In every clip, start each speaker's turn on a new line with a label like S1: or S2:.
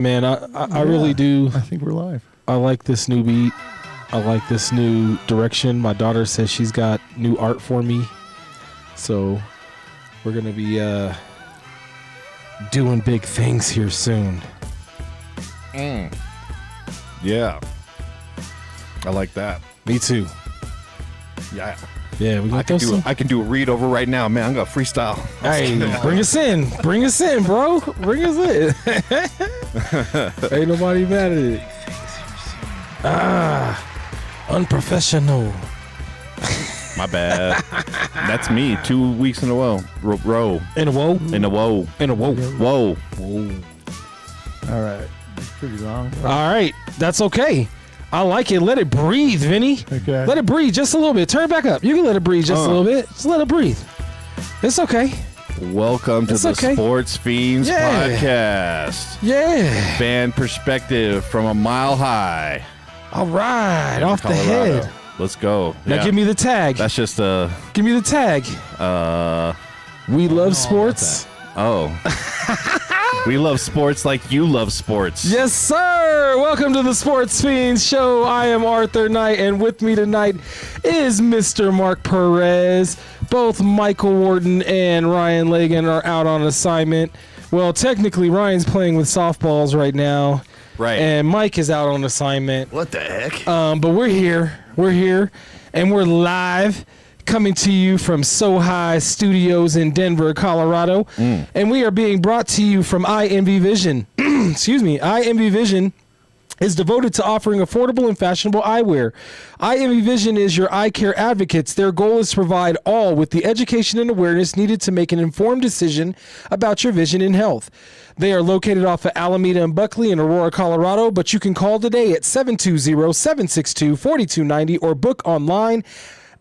S1: Man, I really do.
S2: I think we're live.
S1: I like this new beat. I like this new direction. My daughter says she's got new art for me. So we're going to be doing big things here soon.
S2: Yeah. I like that.
S1: Me too.
S2: Yeah.
S1: Yeah, we
S2: I can do a read over right now, man. I'm going to freestyle.
S1: Hey, bring us in. Bring us in, bro. Bring us in. Ain't nobody mad at it. Unprofessional.
S2: My bad. That's me. 2 weeks in a row. Row.
S1: In a woe?
S2: In a woe.
S1: In a woe.
S2: Whoa.
S3: All right. It's pretty long.
S1: All right. That's okay. I like it. Let it breathe, Vinny.
S3: Okay.
S1: Let it breathe just a little bit. Turn it back up. You can let it breathe just a little bit. Just let it breathe. It's okay.
S2: Welcome to the Sports Fiends podcast.
S1: Yeah.
S2: Fan perspective from a mile high.
S1: All right. Off
S2: Colorado.
S1: the head.
S2: Let's go.
S1: Now give me the tag.
S2: That's just
S1: Give me the tag. We love sports.
S2: We love sports like you love sports.
S1: Yes, sir. Welcome to the Sports Fiends Show. I am Arthur Knight, and with me tonight is Mr. Mark Perez. Both Michael Wharton and Ryan Lagan are out on assignment. Well, technically, Ryan's playing with softballs right now.
S2: Right.
S1: And Mike is out on assignment.
S2: What the heck?
S1: But we're here. We're here, and we're live. Coming to you from So High Studios in Denver, Colorado. And we are being brought to you from INV Vision. Excuse me. INV Vision is devoted to offering affordable and fashionable eyewear. INV Vision is your eye care advocates. Their goal is to provide all with the education and awareness needed to make an informed decision about your vision and health. They are located off of Alameda and Buckley in Aurora, Colorado, but you can call today at 720-762-4290 or book online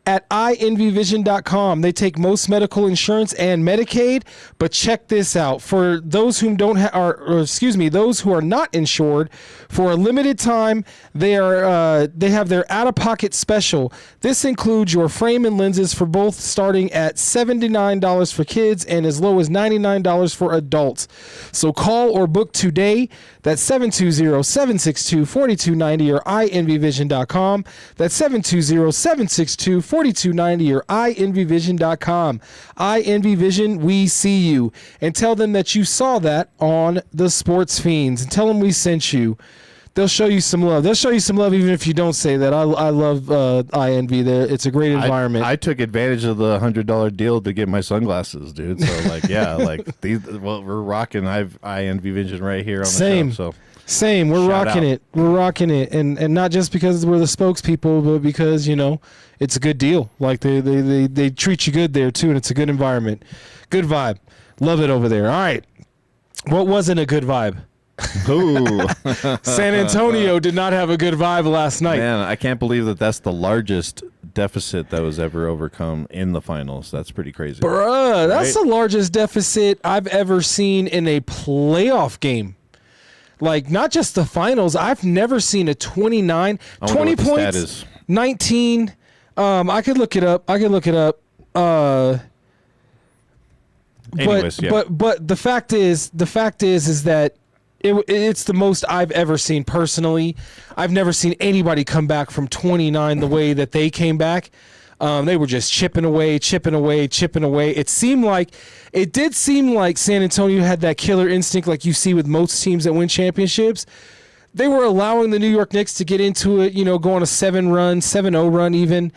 S1: at invvision.com. They take most medical insurance and Medicaid, but check this out. For those who don't those who are not insured, for a limited time, they have their out-of-pocket special. This includes your frame and lenses for both, starting at $79 for kids and as low as $99 for adults. So call or book today. That's 720-762-4290 or invvision.com. That's 720-762-4290 or invvision.com. INVVision, we see you. And tell them that you saw that on the Sports Fiends. And tell them we sent you. They'll show you some love. They'll show you some love even if you don't say that. I love INV there. It's a great environment.
S2: I took advantage of the $100 deal to get my sunglasses, dude. So we're rocking INV Vision right here on the show. So
S1: same. We're rocking it. We're rocking it. And not just because we're the spokespeople, but because, it's a good deal. Like they treat you good there too, and it's a good environment. Good vibe. Love it over there. All right. What wasn't a good vibe?
S2: Ooh.
S1: San Antonio did not have a good vibe last night.
S2: Man, I can't believe that's the largest deficit that was ever overcome in the finals. That's pretty crazy.
S1: Bruh, that's the largest deficit I've ever seen in a playoff game. Like, not just the finals. I've never seen a 20 points, 19. I could look it up. Anyways, but the fact is that it's the most I've ever seen personally. I've never seen anybody come back from 29 the way that they came back. They were just chipping away. It did seem like San Antonio had that killer instinct like you see with most teams that win championships. They were allowing the New York Knicks to get into it, go on a 7-0 run even.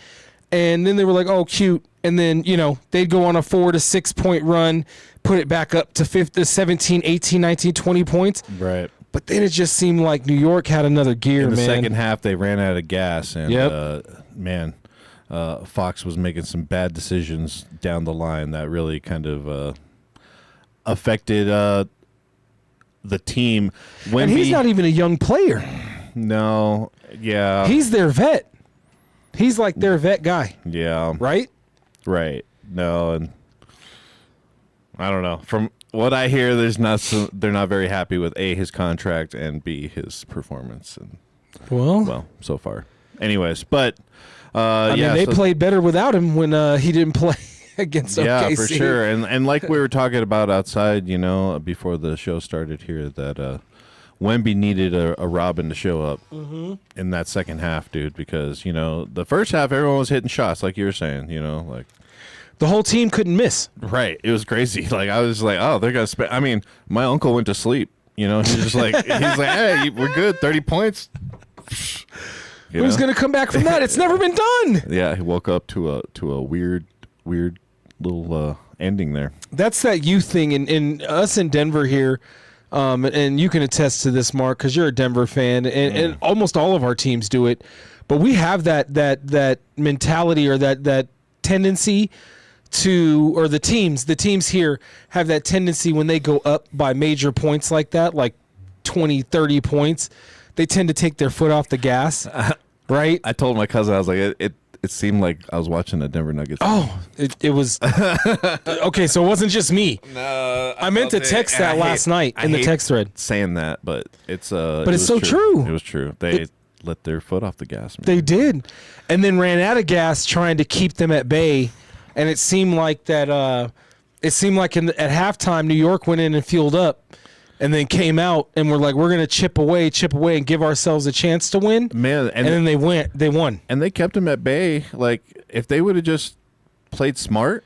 S1: And then they were like, oh, cute. And then, they'd go on a 4 to 6 point run, put it back up to 17, 18, 19, 20 points.
S2: Right.
S1: But then it just seemed like New York had another gear,
S2: in the
S1: man.
S2: second half, they ran out of gas. And, Fox was making some bad decisions down the line that really kind of affected the team.
S1: And he's not even a young player.
S2: No. Yeah.
S1: He's their vet. He's like their vet guy.
S2: Yeah.
S1: Right?
S2: Right. No, and I don't know. From what I hear, they're not very happy with A, his contract, and B, his performance. And well, so far. Anyways, but they played better without him when he didn't play against OKC. Yeah, for sure. And like we were talking about outside, before the show started here, that Wemby needed a Robin to show up in that second half, dude, because, the first half, everyone was hitting shots, like you were saying, like.
S1: The whole team couldn't miss.
S2: Right. It was crazy. Like, I was like, oh, they're going to I mean, my uncle went to sleep, he's just like, hey, we're good, 30 points.
S1: Who's going to come back from that? It's never been done.
S2: Yeah, he woke up to a weird little ending there.
S1: That's that youth thing, and us in Denver here, and you can attest to this, Mark, because you're a Denver fan, and almost all of our teams do it. But we have that mentality or that tendency to, or the teams here have that tendency when they go up by major points like that, like 20, 30 points, they tend to take their foot off the gas, right?
S2: I told my cousin, I was like, it seemed like I was watching a Denver Nuggets game.
S1: Oh, it was okay. So it wasn't just me.
S2: No,
S1: I meant to text that last night in the text thread.
S2: Saying that, but it's
S1: so true.
S2: It was true. They let their foot off the gas. Man.
S1: They did, and then ran out of gas trying to keep them at bay. And it seemed like that. It seemed like at halftime, New York went in and fueled up, and then came out and were like, "We're going to chip away, and give ourselves a chance to win."
S2: Man,
S1: and then they won,
S2: and they kept them at bay. Like if they would have just played smart,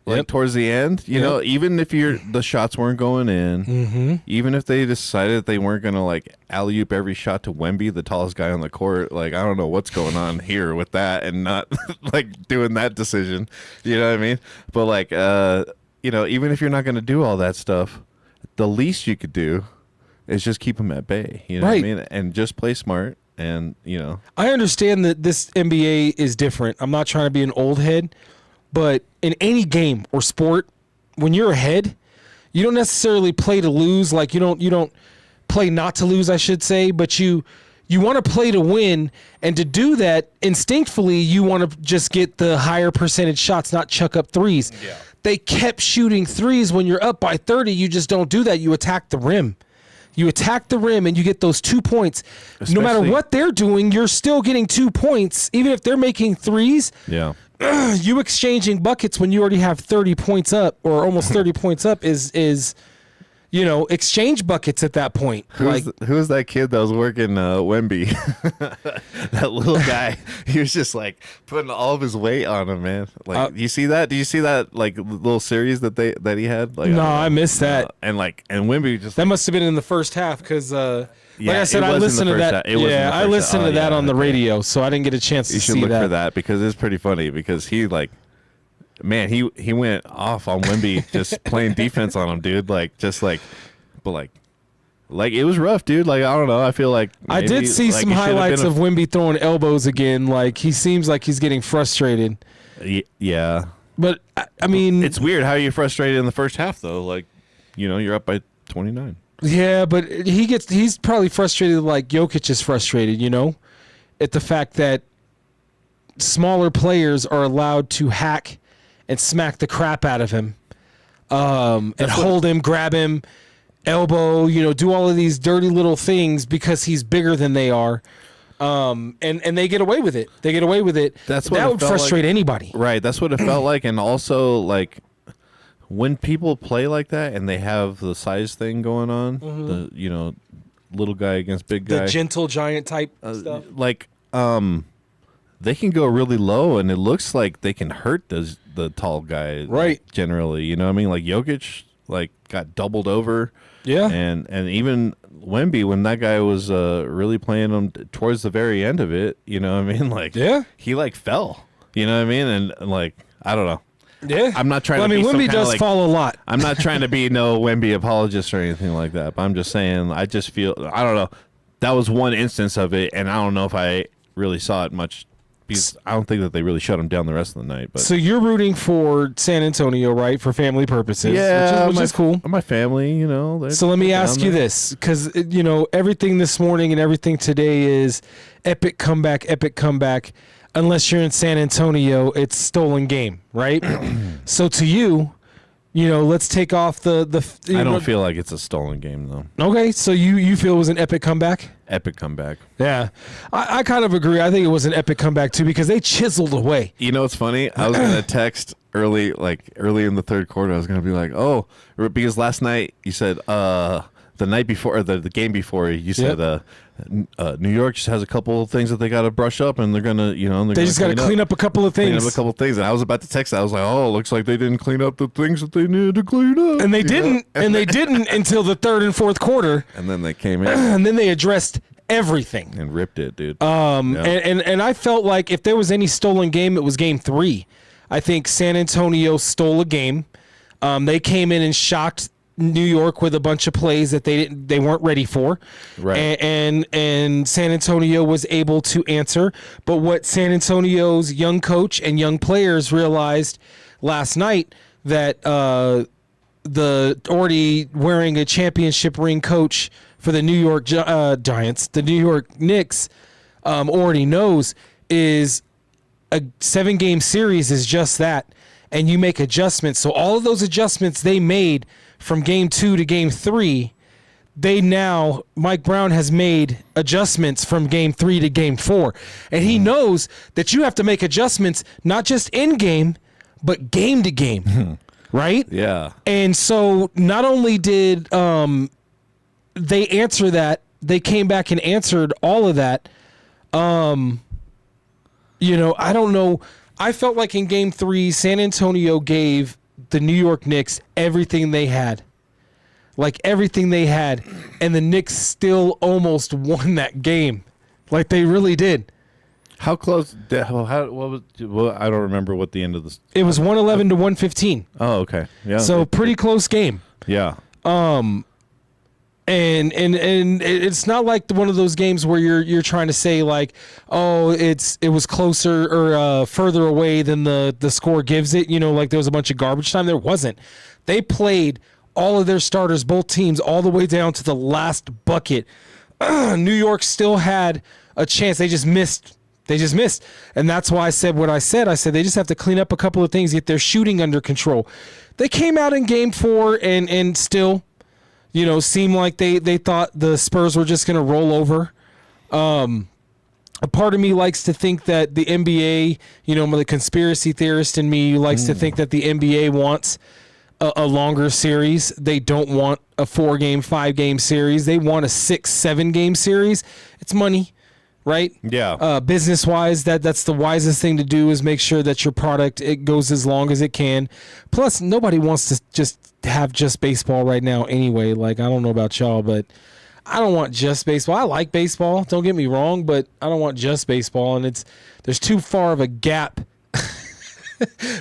S2: like towards the end, you know, even if the shots weren't going in, even if they decided that they weren't going to like alley-oop every shot to Wemby, the tallest guy on the court, like I don't know what's going on here with that and not like doing that decision. You know what I mean? But like, even if you're not going to do all that stuff, the least you could do is just keep them at bay. You know what I mean? And just play smart. And
S1: I understand that this NBA is different. I'm not trying to be an old head. But in any game or sport, when you're ahead, you don't necessarily play to lose. Like you don't play not to lose, I should say. But you want to play to win, and to do that instinctively, you want to just get the higher percentage shots, not chuck up threes. Yeah. They kept shooting threes when you're up by 30. You just don't do that. You attack the rim. You attack the rim and you get those 2 points. No matter what they're doing, you're still getting 2 points, even if they're making threes.
S2: Yeah.
S1: You exchanging buckets when you already have 30 points up or almost 30 points up is exchange buckets at that point.
S2: Who's that kid that was working Wemby? That little guy. He was just like putting all of his weight on him, man. Like, do you see that? Do you see that like little series that he had? Like,
S1: no, I missed that.
S2: And Wemby just
S1: that must have been in the first half because. Like I said, I listened to that. I listened to that on the radio, so I didn't get a chance to see that.
S2: You should look for that because it's pretty funny. Because he went off on Wemby just playing defense on him, dude. But it was rough, dude. Like I don't know. I feel like
S1: I did see some highlights of Wemby throwing elbows again. Like he seems like he's getting frustrated.
S2: Yeah,
S1: but I mean,
S2: it's weird how you're frustrated in the first half though. Like you're up by 29.
S1: Yeah, but he's probably frustrated like Jokic is frustrated, at the fact that smaller players are allowed to hack and smack the crap out of him, and hold him, grab him, elbow, do all of these dirty little things because he's bigger than they are. And they get away with it. That would frustrate anybody.
S2: Right. That's what it felt like. And also like, when people play like that and they have the size thing going on, the little guy against big guy,
S1: the gentle giant type stuff,
S2: they can go really low, and it looks like they can hurt the tall guy,
S1: right?
S2: Generally, you know what I mean? Like Jokic, got doubled over, and even Wemby when that guy was really playing him towards the very end of it, you know what I mean? He fell, you know what I mean? And I don't know.
S1: Yeah,
S2: I'm not trying to be
S1: Wemby does fall a lot.
S2: I'm not trying to be no Wemby apologist or anything like that, but I'm just saying I just feel I don't know. That was one instance of it, and I don't know if I really saw it much because I don't think that they really shut him down the rest of the night. But
S1: so you're rooting for San Antonio, right, for family purposes?
S2: Yeah,
S1: which is cool.
S2: My family,
S1: So let me ask you this, because everything this morning and everything today is epic comeback. Unless you're in San Antonio, it's stolen game, right? So to you, let's take off the
S2: I don't feel like it's a stolen game, though.
S1: Okay, so you feel it was an epic comeback?
S2: Epic comeback.
S1: Yeah. I kind of agree. I think it was an epic comeback, too, because they chiseled away.
S2: You know what's funny? I was going to text early in the third quarter. I was going to be like, because last night you said the night before, or the game before, you said New York just has a couple of things that they got to brush up, and they're gonna, they
S1: just got to clean up a couple of things.
S2: Clean up a couple of things, and I was about to text. I was like, "Oh, looks like they didn't clean up the things that they needed to clean up,"
S1: and they didn't, and they didn't until the third and fourth quarter,
S2: and then they came in,
S1: and then they addressed everything
S2: and ripped it, dude.
S1: And I felt like if there was any stolen game, it was game 3. I think San Antonio stole a game. They came in and shocked New York with a bunch of plays that they weren't ready for,
S2: right?
S1: And San Antonio was able to answer. But what San Antonio's young coach and young players realized last night, that the already wearing a championship ring coach for the New York Giants, the New York Knicks, already knows, is a 7-game series is just that, and you make adjustments. So all of those adjustments they made from game 2 to game 3, Mike Brown has made adjustments from game 3 to game 4, and he knows that you have to make adjustments not just in game, but game to game, right?
S2: Yeah.
S1: And so not only did they answer that, they came back and answered all of that. I don't know. I felt like in game 3, San Antonio gave the New York Knicks everything they had. Like everything they had. And the Knicks still almost won that game. Like they really did.
S2: How close? What was? Well, I don't remember what the end of this.
S1: It was 111 to 115.
S2: Oh, okay. Yeah.
S1: So pretty close game.
S2: Yeah.
S1: And it's not like one of those games where you're trying to say like, oh, it was closer or further away than the score gives it. Like there was a bunch of garbage time. There wasn't. They played all of their starters, both teams, all the way down to the last bucket. New York still had a chance. They just missed. And that's why I said what I said. I said they just have to clean up a couple of things, get their shooting under control. They came out in game 4 and still, seemed like they thought the Spurs were just going to roll over. A part of me likes to think that the NBA, the conspiracy theorist in me likes to think that the NBA wants a longer series. They don't want a 4-game, 5-game series. They want a 6, 7-game series. It's money, right?
S2: Yeah.
S1: Business-wise, that's the wisest thing to do, is make sure that your product, it goes as long as it can. Plus, nobody wants to just have just baseball right now anyway. Like, I don't know about y'all, but I don't want just baseball. I like baseball, don't get me wrong, but I don't want just baseball, and there's too far of a gap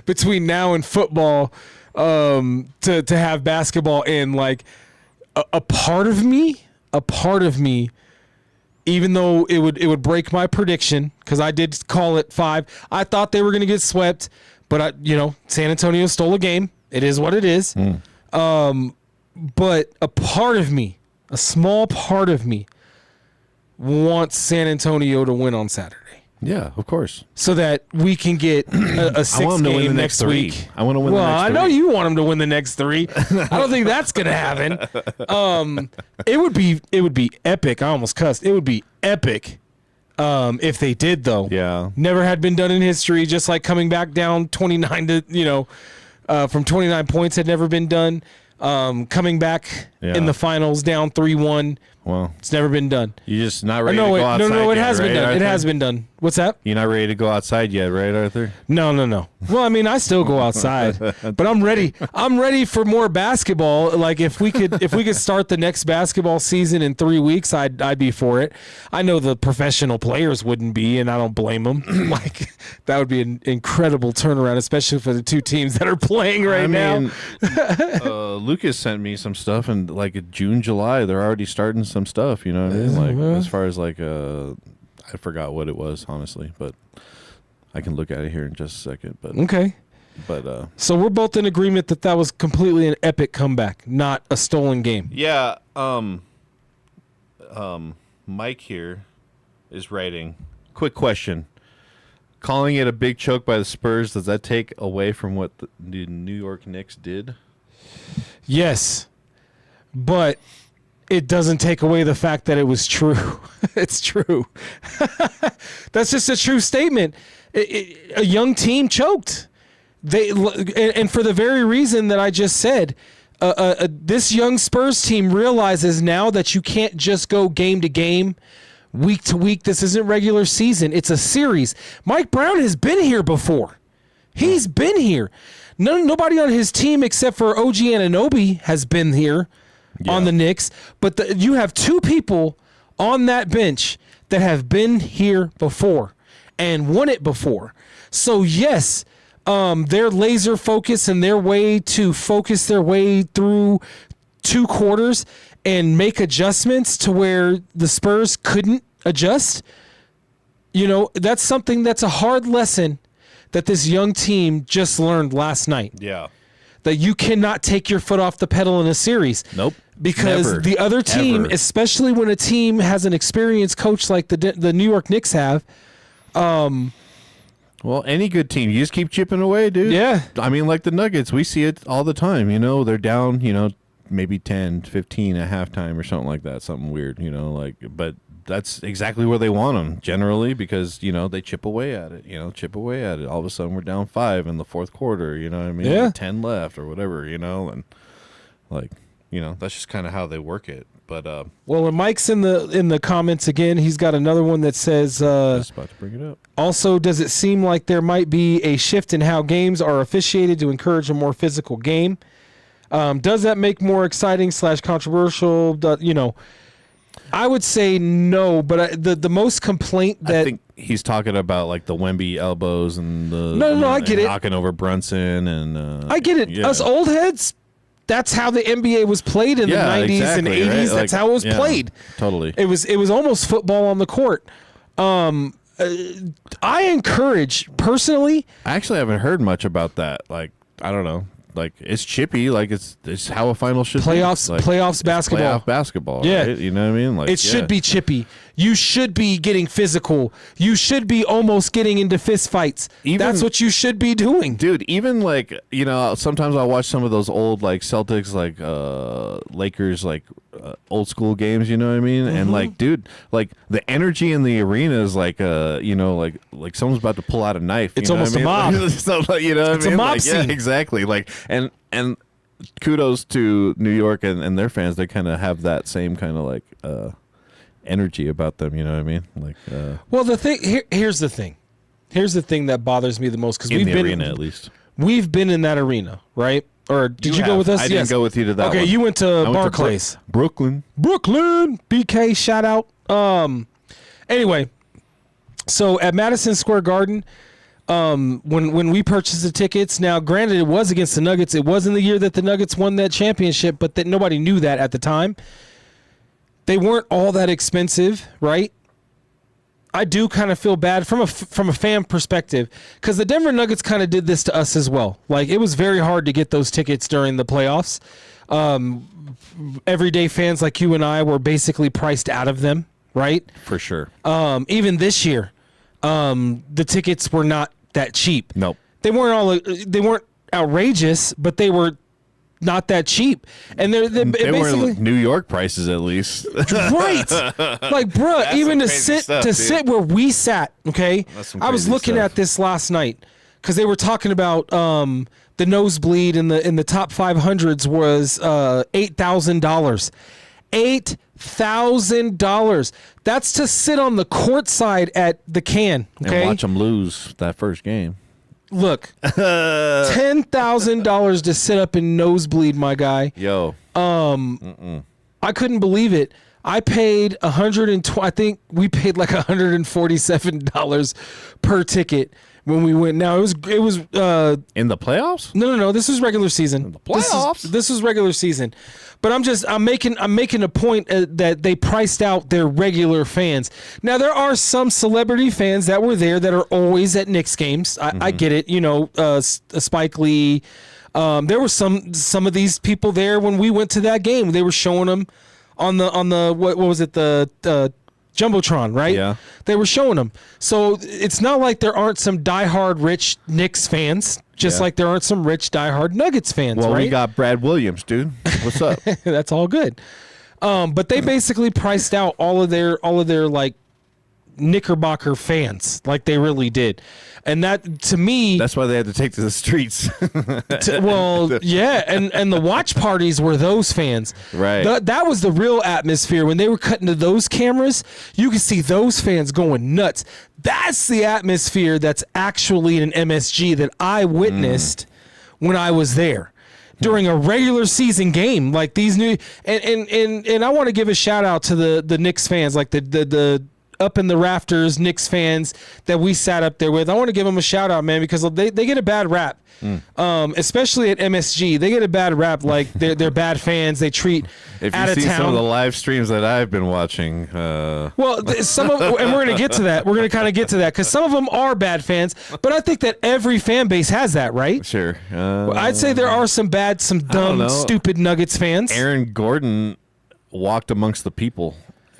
S1: between now and football to have basketball in. Like a part of me, even though it would break my prediction, because I did call it 5. I thought they were going to get swept, but San Antonio stole a game. It is what it is. But a part of me, a small part of me, wants San Antonio to win on Saturday.
S2: Yeah, of course.
S1: So that we can get a 6 game next week.
S2: I want to win the next 3.
S1: Well, I know you want them to win the next 3. I don't think that's going to happen. It would be epic. I almost cussed. It would be epic if they did, though.
S2: Yeah.
S1: Never had been done in history, just like coming back down 29 to, from 29 points had never been done. Coming back in the finals down 3-1.
S2: Well,
S1: it's never been done.
S2: You're just not ready to go outside.
S1: No, it
S2: yet,
S1: has
S2: right,
S1: been done.
S2: Arthur?
S1: It has been done. What's that?
S2: You're not ready to go outside yet, right, Arthur?
S1: No. Well, I mean, I still go outside, but I'm ready. I'm ready for more basketball. Like if we could start the next basketball season in 3 weeks, I'd be for it. I know the professional players wouldn't be, and I don't blame them. Like that would be an incredible turnaround, especially for the two teams that are playing right now.
S2: Lucas sent me some stuff, and like June, July, they're already starting some stuff. You know what I mean? Like as far as like I forgot what it was, honestly, but I can look at it here in just a second. But
S1: okay.
S2: But
S1: so we're both in agreement that was completely an epic comeback, not a stolen game.
S2: Yeah. Mike here is writing. Quick question. Calling it a big choke by the Spurs, does that take away from what the New York Knicks did?
S1: Yes, but it doesn't take away the fact that it was true. It's true. That's just a true statement. A young team choked. And for the very reason that I just said, this young Spurs team realizes now that you can't just go game to game, week to week. This isn't regular season. It's a series. Mike Brown has been here before. He's been here. Nobody on his team except for OG Anunoby has been here on the Knicks. But you have two people on that bench that have been here before and won it before. So, yes, their laser focus and their way to focus their way through 2 quarters and make adjustments to where the Spurs couldn't adjust, that's something that's a hard lesson that this young team just learned last night.
S2: Yeah.
S1: That you cannot take your foot off the pedal in a series.
S2: Nope.
S1: Because the other team, especially when a team has an experienced coach like the New York Knicks have.
S2: Well, any good team, you just keep chipping away, dude.
S1: Yeah.
S2: I mean, like the Nuggets, we see it all the time. They're down, maybe 10, 15 at halftime or something like that. Something weird, but that's exactly where they want them generally because, they chip away at it, All of a sudden we're down 5 in the fourth quarter, you know what I mean?
S1: Yeah.
S2: 10 left or whatever, and that's just kind of how they work it. But
S1: well, and Mike's in the comments again. He's got another one that says,
S2: just about to bring it up.
S1: Also, does it seem like there might be a shift in how games are officiated to encourage a more physical game? Does that make more exciting / controversial? I would say no, but the most complaint that
S2: I think he's talking about like the Wemby elbows and the
S1: no, I get it,
S2: knocking over Brunson and
S1: I get it. Yeah. Us old heads, that's how the NBA was played in the 90s and 80s. Right? That's how it was played.
S2: Totally.
S1: It was almost football on the court. I encourage personally.
S2: I actually haven't heard much about that. Like I don't know. Like it's chippy, like it's how a final should
S1: playoffs,
S2: be. Like,
S1: playoffs basketball.
S2: Playoff basketball,
S1: yeah.
S2: Right? You know what I mean? Like
S1: it should be chippy. You should be getting physical. You should be almost getting into fist fights. That's what you should be doing.
S2: Dude, even like, sometimes I'll watch some of those old like Celtics, like Lakers, like old school games, you know what I mean? Mm-hmm. And like, dude, like the energy in the arena is like like someone's about to pull out a knife.
S1: It's almost a mob.
S2: So, you know what
S1: it's
S2: I mean?
S1: a mob
S2: like,
S1: scene.
S2: Yeah, exactly. Like and kudos to New York and their fans. They kind of have that same kind of like energy about them. You know what I mean? Like,
S1: well, the thing here's the thing. Here's the thing that bothers me the most because we've been
S2: arena at least.
S1: We've been in that arena, right? Or did you go with us?
S2: I didn't go with you to that.
S1: Okay,
S2: one.
S1: you went to Barclays,
S2: Brooklyn,
S1: BK. Shout out. Anyway, so at Madison Square Garden. When we purchased the tickets, now granted it was against the Nuggets. It wasn't the year that the Nuggets won that championship, but that nobody knew that at the time. They weren't all that expensive, right? I do kind of feel bad from a fan perspective because the Denver Nuggets kind of did this to us as well. Like it was very hard to get those tickets during the playoffs. Everyday fans like you and I were basically priced out of them, right?
S2: For sure.
S1: Even this year, the tickets were not that cheap.
S2: Nope.
S1: They weren't outrageous, but they were not that cheap. And they
S2: were New York prices at least.
S1: Right. Like, bruh, even to sit where we sat, okay? I was looking at this last night cuz they were talking about the nosebleed in the top 500s was $8,000. $8,000. That's to sit on the court side at the Can. Okay?
S2: And watch them lose that first game.
S1: Look, $10,000 to sit up in nosebleed, my guy.
S2: Yo.
S1: I couldn't believe it. I paid $120. I think we paid like $147 per ticket when we went. Now it was
S2: in the playoffs?
S1: No. This was regular season.
S2: In the playoffs?
S1: This was regular season. But I'm making a point that they priced out their regular fans. Now there are some celebrity fans that were there that are always at Knicks games. I get it. Spike Lee. There were some of these people there when we went to that game. They were showing them on the what was it, the Jumbotron, right?
S2: Yeah.
S1: They were showing them. So it's not like there aren't some diehard rich Knicks fans, just like there aren't some rich diehard Nuggets fans,
S2: well,
S1: right?
S2: we got Brad Williams, dude. What's up?
S1: That's all good. But they basically priced out all of their like Knickerbocker fans, like they really did. And that, to me,
S2: that's why they had to take to the streets.
S1: Yeah, and the watch parties were those fans.
S2: Right.
S1: That was the real atmosphere. When they were cutting to those cameras, you could see those fans going nuts. That's the atmosphere that's actually in an MSG that I witnessed when I was there during a regular season game. Like these new and I want to give a shout out to the Knicks fans, like the up in the rafters Knicks fans that we sat up there with. I want to give them a shout out, man, because they get a bad rap. Especially at MSG, they get a bad rap. Like they're bad fans. They treat
S2: if
S1: out
S2: you
S1: of
S2: see
S1: town.
S2: some of the live streams that I've been watching,
S1: some of, and we're gonna get to that. We're gonna kind of get to that because some of them are bad fans, but I think that every fan base has that, right?
S2: Sure.
S1: I'd say there are some dumb, stupid Nuggets fans.
S2: Aaron Gordon walked amongst the people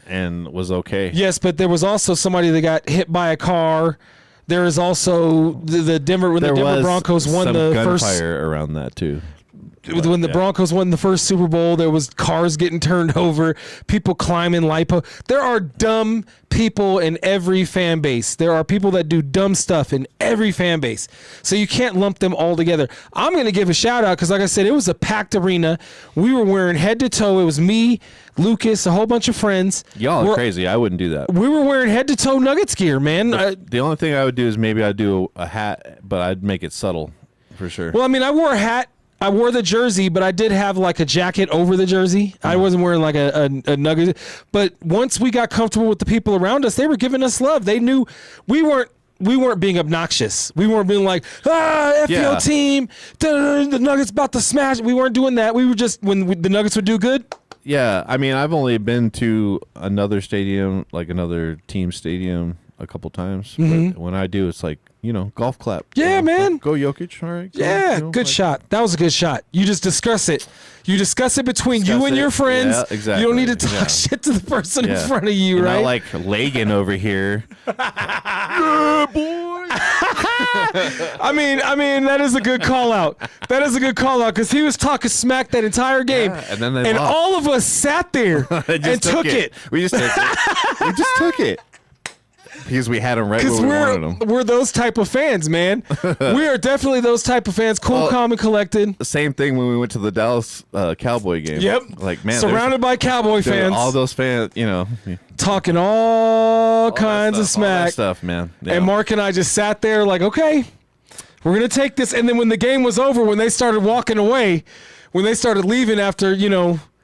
S2: and was okay.
S1: Yes, but there was also somebody that got hit by a car. There is also the Denver Broncos won the first
S2: gunfire around that too.
S1: When the Broncos won the first Super Bowl, there was cars getting turned over, people climbing lipo. There are dumb people in every fan base. There are people that do dumb stuff in every fan base. So you can't lump them all together. I'm going to give a shout out because, like I said, it was a packed arena. We were wearing head to toe. It was me, Lucas, a whole bunch of friends.
S2: Y'all are crazy. I wouldn't do that.
S1: We were wearing head to toe Nuggets gear, man.
S2: The only thing I would do is maybe I'd do a hat, but I'd make it subtle for sure.
S1: Well, I mean, I wore a hat. I wore the jersey, but I did have like a jacket over the jersey. I wasn't wearing like a Nugget. But once we got comfortable with the people around us, they were giving us love. They knew we weren't being obnoxious. We weren't being like, F your team, the Nuggets about to smash. We weren't doing that. We were just, when the Nuggets would do good.
S2: Yeah, I mean, I've only been to another stadium, like another team stadium, a couple times. But when I do, it's like, golf clap.
S1: Yeah, man.
S2: Go Jokic. All right.
S1: Go, good shot. That was a good shot. You just discuss it. You discuss it between you and your friends.
S2: Yeah, exactly.
S1: You don't need to talk shit to the person in front of you, right?
S2: Not like Lagan over here. Yeah, boy.
S1: I mean, that is a good call out. That is a good call out because he was talking smack that entire game.
S2: Yeah, and then
S1: all of us sat there and took it.
S2: We just took it. We just took it. Because we had them right where we wanted them.
S1: We're those type of fans, man. We are definitely those type of fans. Cool, calm, and collected.
S2: The same thing when we went to the Dallas Cowboy game.
S1: Yep.
S2: Like, man,
S1: surrounded by Cowboy fans.
S2: All those fans,
S1: talking all kinds of smack.
S2: All that stuff, man. Yeah.
S1: And Mark and I just sat there like, okay, we're going to take this. And then when the game was over, when they started walking away, when they started leaving after,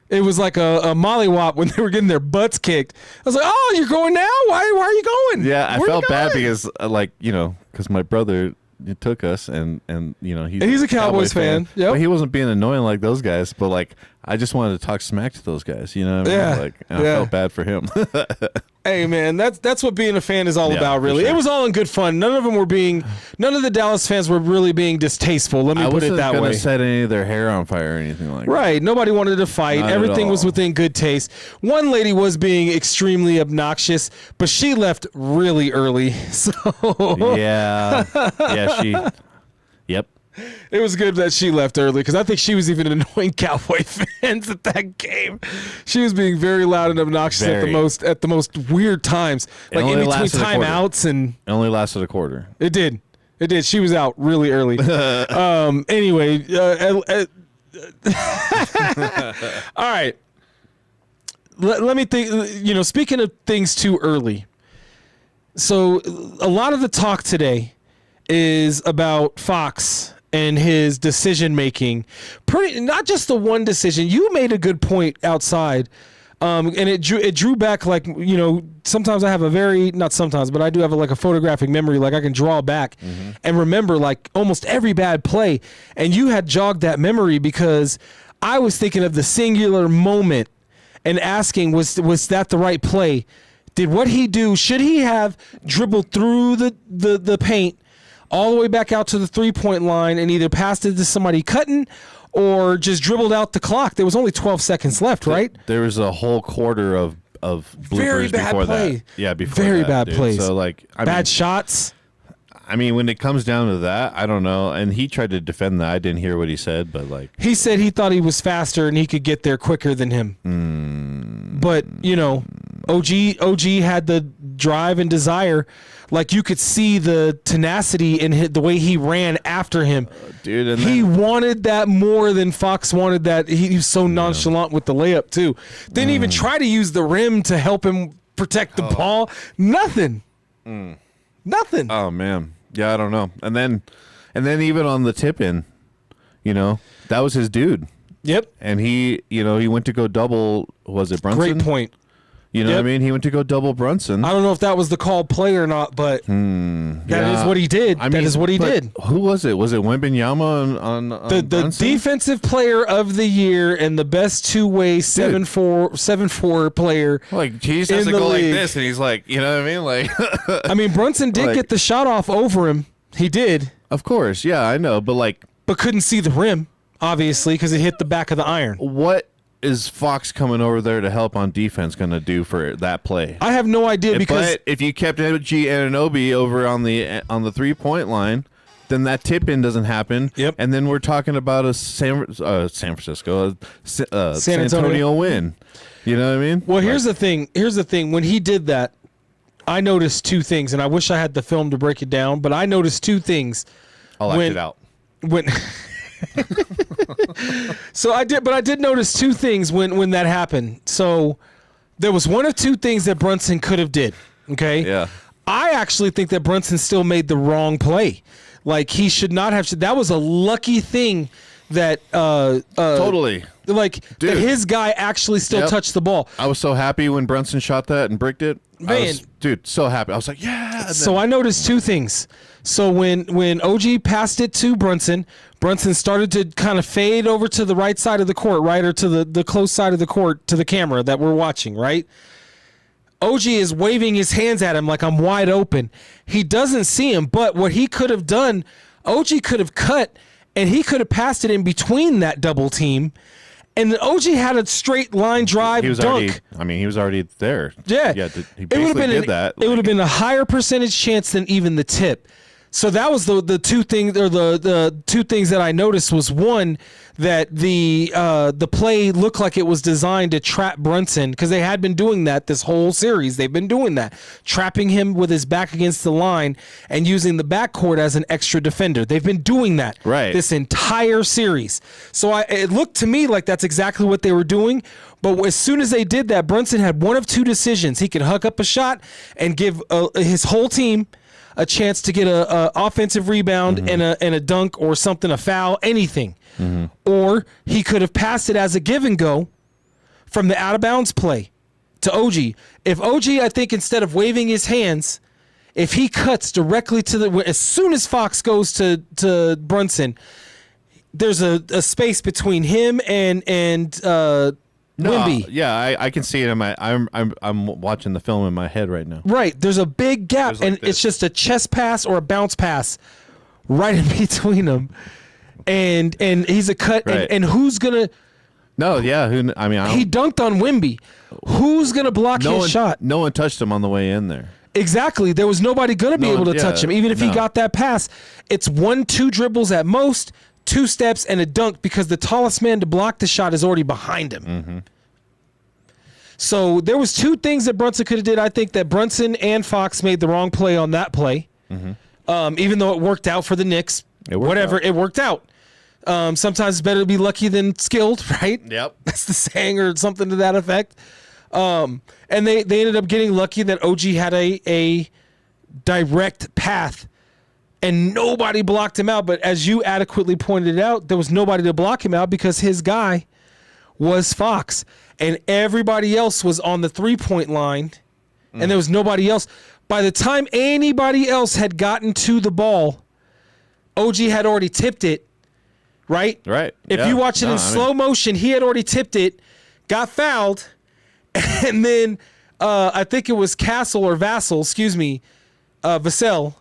S1: it was like a mollywop when they were getting their butts kicked. I was like, oh, you're going now? Why are you going?
S2: Yeah, I felt bad because, because my brother took us and he's a
S1: Cowboys fan. Yep.
S2: But he wasn't being annoying like those guys. But, I just wanted to talk smack to those guys. You know what I mean? I felt bad for him.
S1: Hey, man, that's what being a fan is all about, really.
S2: Sure.
S1: It was all in good fun. None of the Dallas fans were really being distasteful. Let me put it that way.
S2: I wasn't going to set any of their hair on fire or anything like that.
S1: Right. Nobody wanted to fight.
S2: Not
S1: Everything was within good taste. One lady was being extremely obnoxious, but she left really early. So
S2: yeah. Yeah, yep.
S1: It was good that she left early because I think she was even annoying Cowboy fans at that game. She was being very loud and obnoxious at the most weird times, like in between timeouts, and
S2: it only lasted a quarter.
S1: It did. She was out really early. Anyway, all right. Let me think. Speaking of things too early, so a lot of the talk today is about Fox and his decision making. Not just the one decision. You made a good point outside, and it drew back, sometimes I have not sometimes, but I do have a photographic memory. Like I can draw back and remember almost every bad play. And you had jogged that memory because I was thinking of the singular moment and asking, was that the right play? Did what he do? Should he have dribbled through the paint all the way back out to the 3-point line and either passed it to somebody cutting or just dribbled out the clock? There was only 12 seconds left, right?
S2: There was a whole quarter of bloopers
S1: very bad
S2: before
S1: play.
S2: that. Yeah, before
S1: very
S2: that,
S1: bad
S2: dude.
S1: plays.
S2: So
S1: bad shots.
S2: I mean, when it comes down to that, I don't know. And he tried to defend that. I didn't hear what he said, but
S1: he said he thought he was faster and he could get there quicker than him. But OG had drive and desire. Like, you could see the tenacity in the way he ran after him.
S2: Dude, and
S1: he wanted that more than Fox wanted that. He was so nonchalant with the layup, too. Didn't even try to use the rim to help him protect the ball. Nothing. Nothing.
S2: Oh, man. Yeah, I don't know. And then even on the tip-in, that was his dude.
S1: Yep.
S2: And he went to go double, was it Brunson?
S1: Great point.
S2: You know what I mean? He went to go double Brunson.
S1: I don't know if that was the called play or not, but that is what he did. That is what he did.
S2: Who was it? Was it Wembenyama on
S1: the
S2: Brunson?
S1: defensive player of the year and the best two-way 7'4" player?
S2: Like, he just has to go like this, and he's like, you know what I mean? Like,
S1: I mean, Brunson did get the shot off over him. He did.
S2: Of course, yeah, I know, but
S1: couldn't see the rim, obviously, because it hit the back of the iron.
S2: What is Fox coming over there to help on defense going to do for that play?
S1: I have no idea, because
S2: if you kept OG Anunoby over on the 3-point line, then that tip-in doesn't happen.
S1: Yep.
S2: And then we're talking about a San Francisco, San Antonio win. You know what I mean?
S1: Well, here's the thing. When he did that, I noticed two things, and I wish I had the film to break it down, but I noticed two things.
S2: I'll act it out.
S1: So I did notice two things when that happened. So there was one of two things that Brunson could have did. Okay.
S2: Yeah.
S1: I actually think that Brunson still made the wrong play. Like, he should not have. That was a lucky thing that
S2: totally.
S1: Like, that his guy actually still touched the ball.
S2: I was so happy when Brunson shot that and bricked it.
S1: Man,
S2: so happy. I was like, yeah.
S1: So I noticed two things. So when OG passed it to Brunson started to kind of fade over to the right side of the court, right, or to the close side of the court to the camera that we're watching, right? OG is waving his hands at him like, I'm wide open. He doesn't see him, but what he could have done, OG could have cut, and he could have passed it in between that double team. And then OG had a straight line drive dunk.
S2: He was already there.
S1: Yeah.
S2: He basically did that.
S1: It would have been a higher percentage chance than even the tip. So that was the two things, or the two things that I noticed was, one, that the play looked like it was designed to trap Brunson, because they had been doing that this whole series. They've been doing that, trapping him with his back against the line and using the backcourt as an extra defender. They've been doing that this entire series. So it looked to me like that's exactly what they were doing. But as soon as they did that, Brunson had one of two decisions. He could hook up a shot and give his whole team a chance to get a offensive rebound and a dunk or something, a foul, anything. Or he could have passed it as a give and go from the out of bounds play to OG. If OG, I think, instead of waving his hands, if he cuts directly to as soon as Fox goes to Brunson, there's a space between him and Wemby.
S2: Yeah, I can see it in my. I'm watching the film in my head right now.
S1: Right, there's a big gap, and it's just a chest pass or a bounce pass right in between them, and he's a cut, and who's gonna?
S2: No, yeah,
S1: he dunked on Wemby. Who's gonna block his shot?
S2: No one touched him on the way in there.
S1: Exactly, there was nobody gonna be able to touch him, even if he got that pass. It's 1-2 dribbles at most. 2 steps and a dunk, because the tallest man to block the shot is already behind him. So there was two things that Brunson could have did. I think that Brunson and Fox made the wrong play on that play. Even though it worked out for the Knicks. It worked out. Sometimes it's better to be lucky than skilled, right?
S2: Yep.
S1: That's the saying, or something to that effect. And they ended up getting lucky that OG had a direct path, and nobody blocked him out. But as you adequately pointed out, there was nobody to block him out, because his guy was Fox. And everybody else was on the 3-point line, and there was nobody else. By the time anybody else had gotten to the ball, OG had already tipped it, right?
S2: Right.
S1: If you watch it in slow motion, he had already tipped it, got fouled, and then I think it was Castle or Vassell, Vassell,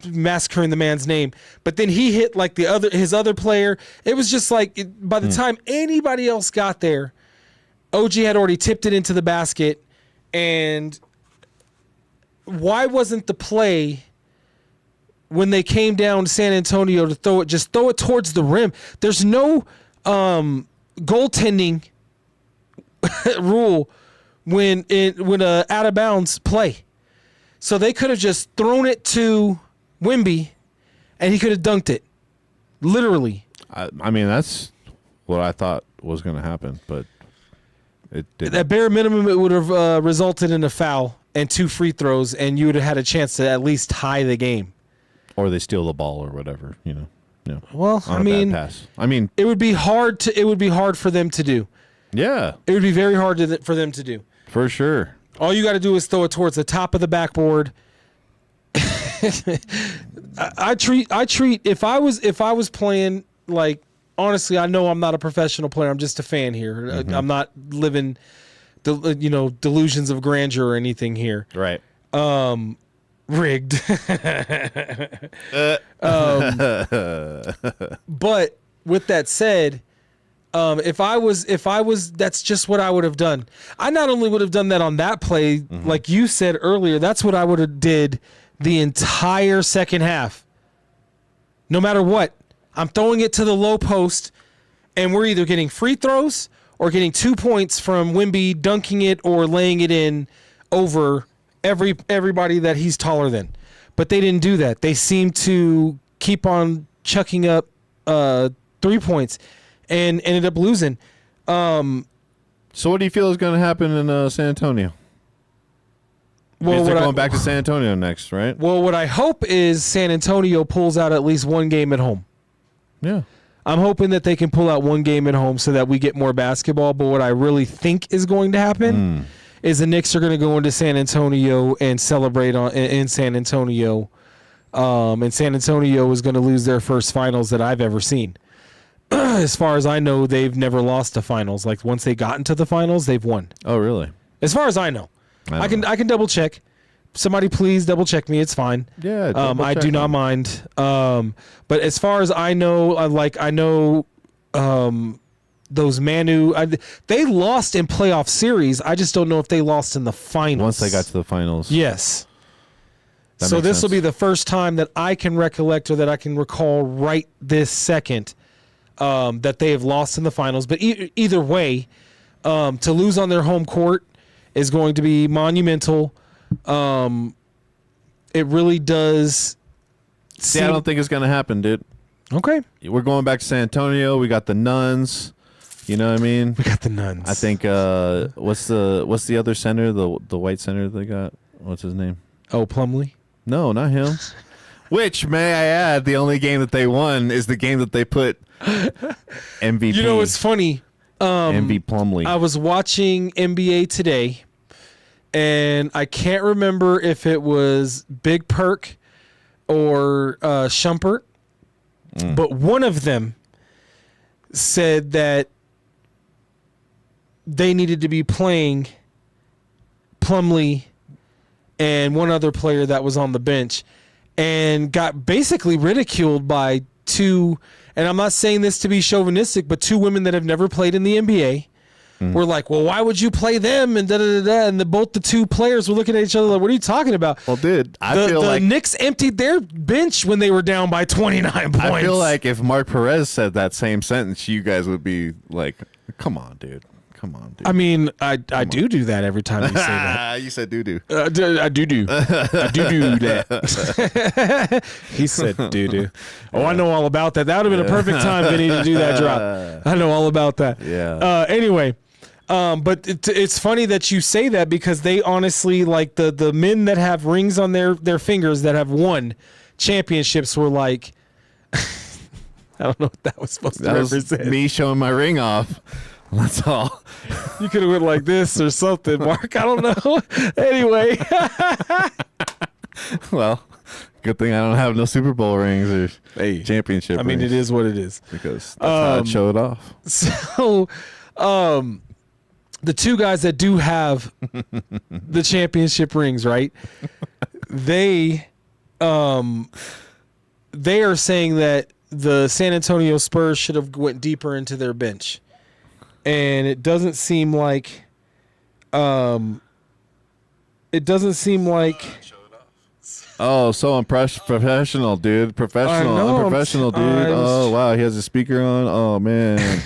S1: massacring the man's name, but then he hit like his other player. It was just like, by the time anybody else got there, OG had already tipped it into the basket. And why wasn't the play, when they came down to San Antonio, to throw it towards the rim? There's no goaltending rule when a out of bounds play. So they could have just thrown it to Wemby, and he could have dunked it, literally.
S2: I mean, that's what I thought was going to happen, but it didn't.
S1: At bare minimum, it would have resulted in a foul and 2 free throws, and you would have had a chance to at least tie the game.
S2: Or they steal the ball or whatever, you know. Yeah.
S1: Well,
S2: on a bad pass. I mean,
S1: it would be hard for them to do.
S2: Yeah.
S1: It would be very hard for them to do.
S2: For sure.
S1: All you got to do is throw it towards the top of the backboard. I treat if I was playing, like, honestly, I know I'm not a professional player. I'm just a fan here. Mm-hmm. I'm not living delusions of grandeur or anything here.
S2: Right.
S1: Rigged. But with that said, if I was, that's just what I would have done. I not only would have done that on that play, like you said earlier, that's what I would have did the entire second half. No matter what, I'm throwing it to the low post, and we're either getting free throws or getting 2 points from Wemby dunking it or laying it in over everybody that he's taller than. But they didn't do that. They seemed to keep on chucking up 3 points and ended up losing. So
S2: what do you feel is going to happen in San Antonio? Well, they're going back to San Antonio next, right?
S1: Well, what I hope is San Antonio pulls out at least one game at home.
S2: Yeah.
S1: I'm hoping that they can pull out one game at home so that we get more basketball. But what I really think is going to happen is the Knicks are going to go into San Antonio and celebrate in San Antonio. And San Antonio is going to lose their first finals that I've ever seen. As far as I know, they've never lost to finals. Like, once they got into the finals, they've won.
S2: Oh, really?
S1: As far as I know. I can double check. Somebody please double check me. It's fine.
S2: Yeah.
S1: I do not mind. But as far as I know, those Manu, they lost in playoff series. I just don't know if they lost in the finals.
S2: Once they got to the finals.
S1: Yes. So this will be the first time that I can recollect or that I can recall right this second that they have lost in the finals. But either way, to lose on their home court is going to be monumental. It really does.
S2: See, I don't think it's going to happen, dude.
S1: Okay.
S2: We're going back to San Antonio. We got the Nuns. You know what I mean?
S1: We got the Nuns.
S2: I think what's the other center? The white center they got? What's his name?
S1: Oh, Plumlee?
S2: No, not him. Which, may I add, the only game that they won is the game that they put MVP.
S1: You know, it's funny.
S2: MV Plumlee.
S1: I was watching NBA today, and I can't remember if it was Big Perk or Shumpert, but one of them said that they needed to be playing Plumlee and one other player that was on the bench, and got basically ridiculed by two, and I'm not saying this to be chauvinistic, but two women that have never played in the NBA were like, well, why would you play them? And da-da-da-da. And both the two players were looking at each other like, what are you talking about?
S2: Well, dude, I feel like
S1: the Knicks emptied their bench when they were down by 29 points.
S2: I feel like if Mark Perez said that same sentence, you guys would be like, come on, dude. Come on, dude.
S1: I mean, I do that every time you say that.
S2: You said doo-doo.
S1: I do. I do that. He said doo-doo. Oh, I know all about that. That would have been a perfect time, Vinny, to do that drop. I know all about that.
S2: Yeah.
S1: Anyway, but it's funny that you say that, because they honestly, like, the men that have rings on their fingers that have won championships were like, I don't know what that was supposed to represent.
S2: Me showing my ring off. That's all.
S1: You could have went like this or something, Mark. I don't know. Anyway.
S2: Well, good thing I don't have no Super Bowl rings or championship rings.
S1: I mean, it is what it is.
S2: Because that's how it showed off.
S1: So, the two guys that do have the championship rings, right? They are saying that the San Antonio Spurs should have went deeper into their bench. And it doesn't seem like oh,
S2: so professional, dude. Unprofessional, dude. Oh, wow. He has a speaker on. Oh, man.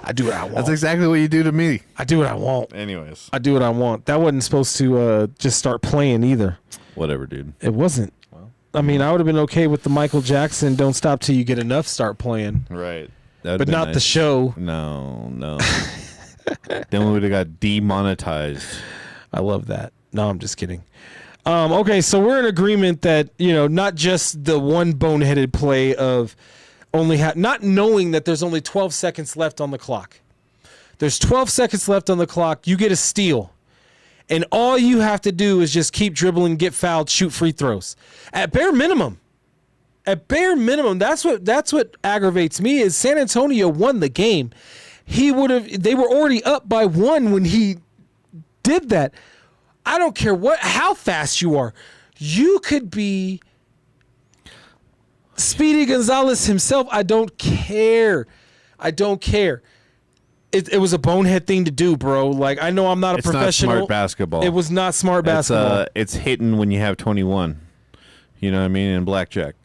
S1: I do what I want.
S2: That's exactly what you do to me.
S1: I do what I want.
S2: Anyways.
S1: I do what I want. That wasn't supposed to just start playing either.
S2: Whatever, dude.
S1: It wasn't. Well, I mean, I would have been okay with the Michael Jackson "Don't Stop Till You Get Enough" start playing.
S2: Right.
S1: But not nice. The show.
S2: No. Then we would have got demonetized.
S1: I love that. No, I'm just kidding. Okay, so we're in agreement that, not just the one boneheaded play of only not knowing that there's only 12 seconds left on the clock. There's 12 seconds left on the clock. You get a steal. And all you have to do is just keep dribbling, get fouled, shoot free throws. At bare minimum, that's what aggravates me is San Antonio won the game. They were already up by 1 when he did that. I don't care how fast you are. You could be Speedy Gonzalez himself. I don't care. It was a bonehead thing to do, bro. Like, I know I'm not a professional. It's not
S2: smart basketball.
S1: It was not smart basketball.
S2: It's hitting when you have 21. You know what I mean? In blackjack.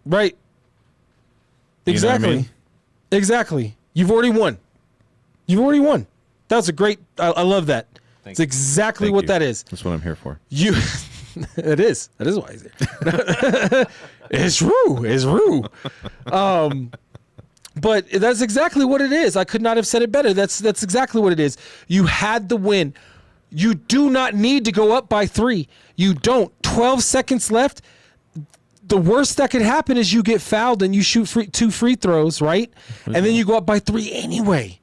S1: Right. Exactly.
S2: You know what I mean?
S1: Exactly. You've already won. That was a great. I love that. It's exactly what that is.
S2: That's what I'm here for.
S1: It is. That is why he's here. It's true. But that's exactly what it is. I could not have said it better. That's exactly what it is. You had the win. You do not need to go up by 3. You don't. 12 seconds left. The worst that could happen is you get fouled and you shoot 2 free throws, right? Mm-hmm. And then you go up by 3 anyway.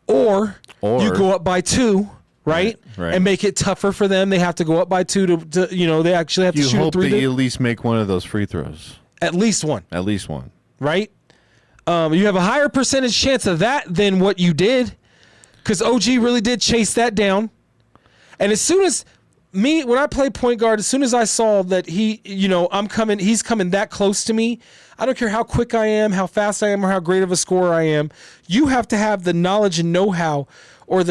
S1: Or you go up by 2. Right? And make it tougher for them. They have to go up by 2 to they actually have to shoot a 3.
S2: You hope that you at least make one of those free throws.
S1: At least one. Right? You have a higher percentage chance of that than what you did because OG really did chase that down. And as soon as when I play point guard, as soon as I saw that he's coming that close to me, I don't care how quick I am, how fast I am, or how great of a scorer I am. You have to have the knowledge and know-how or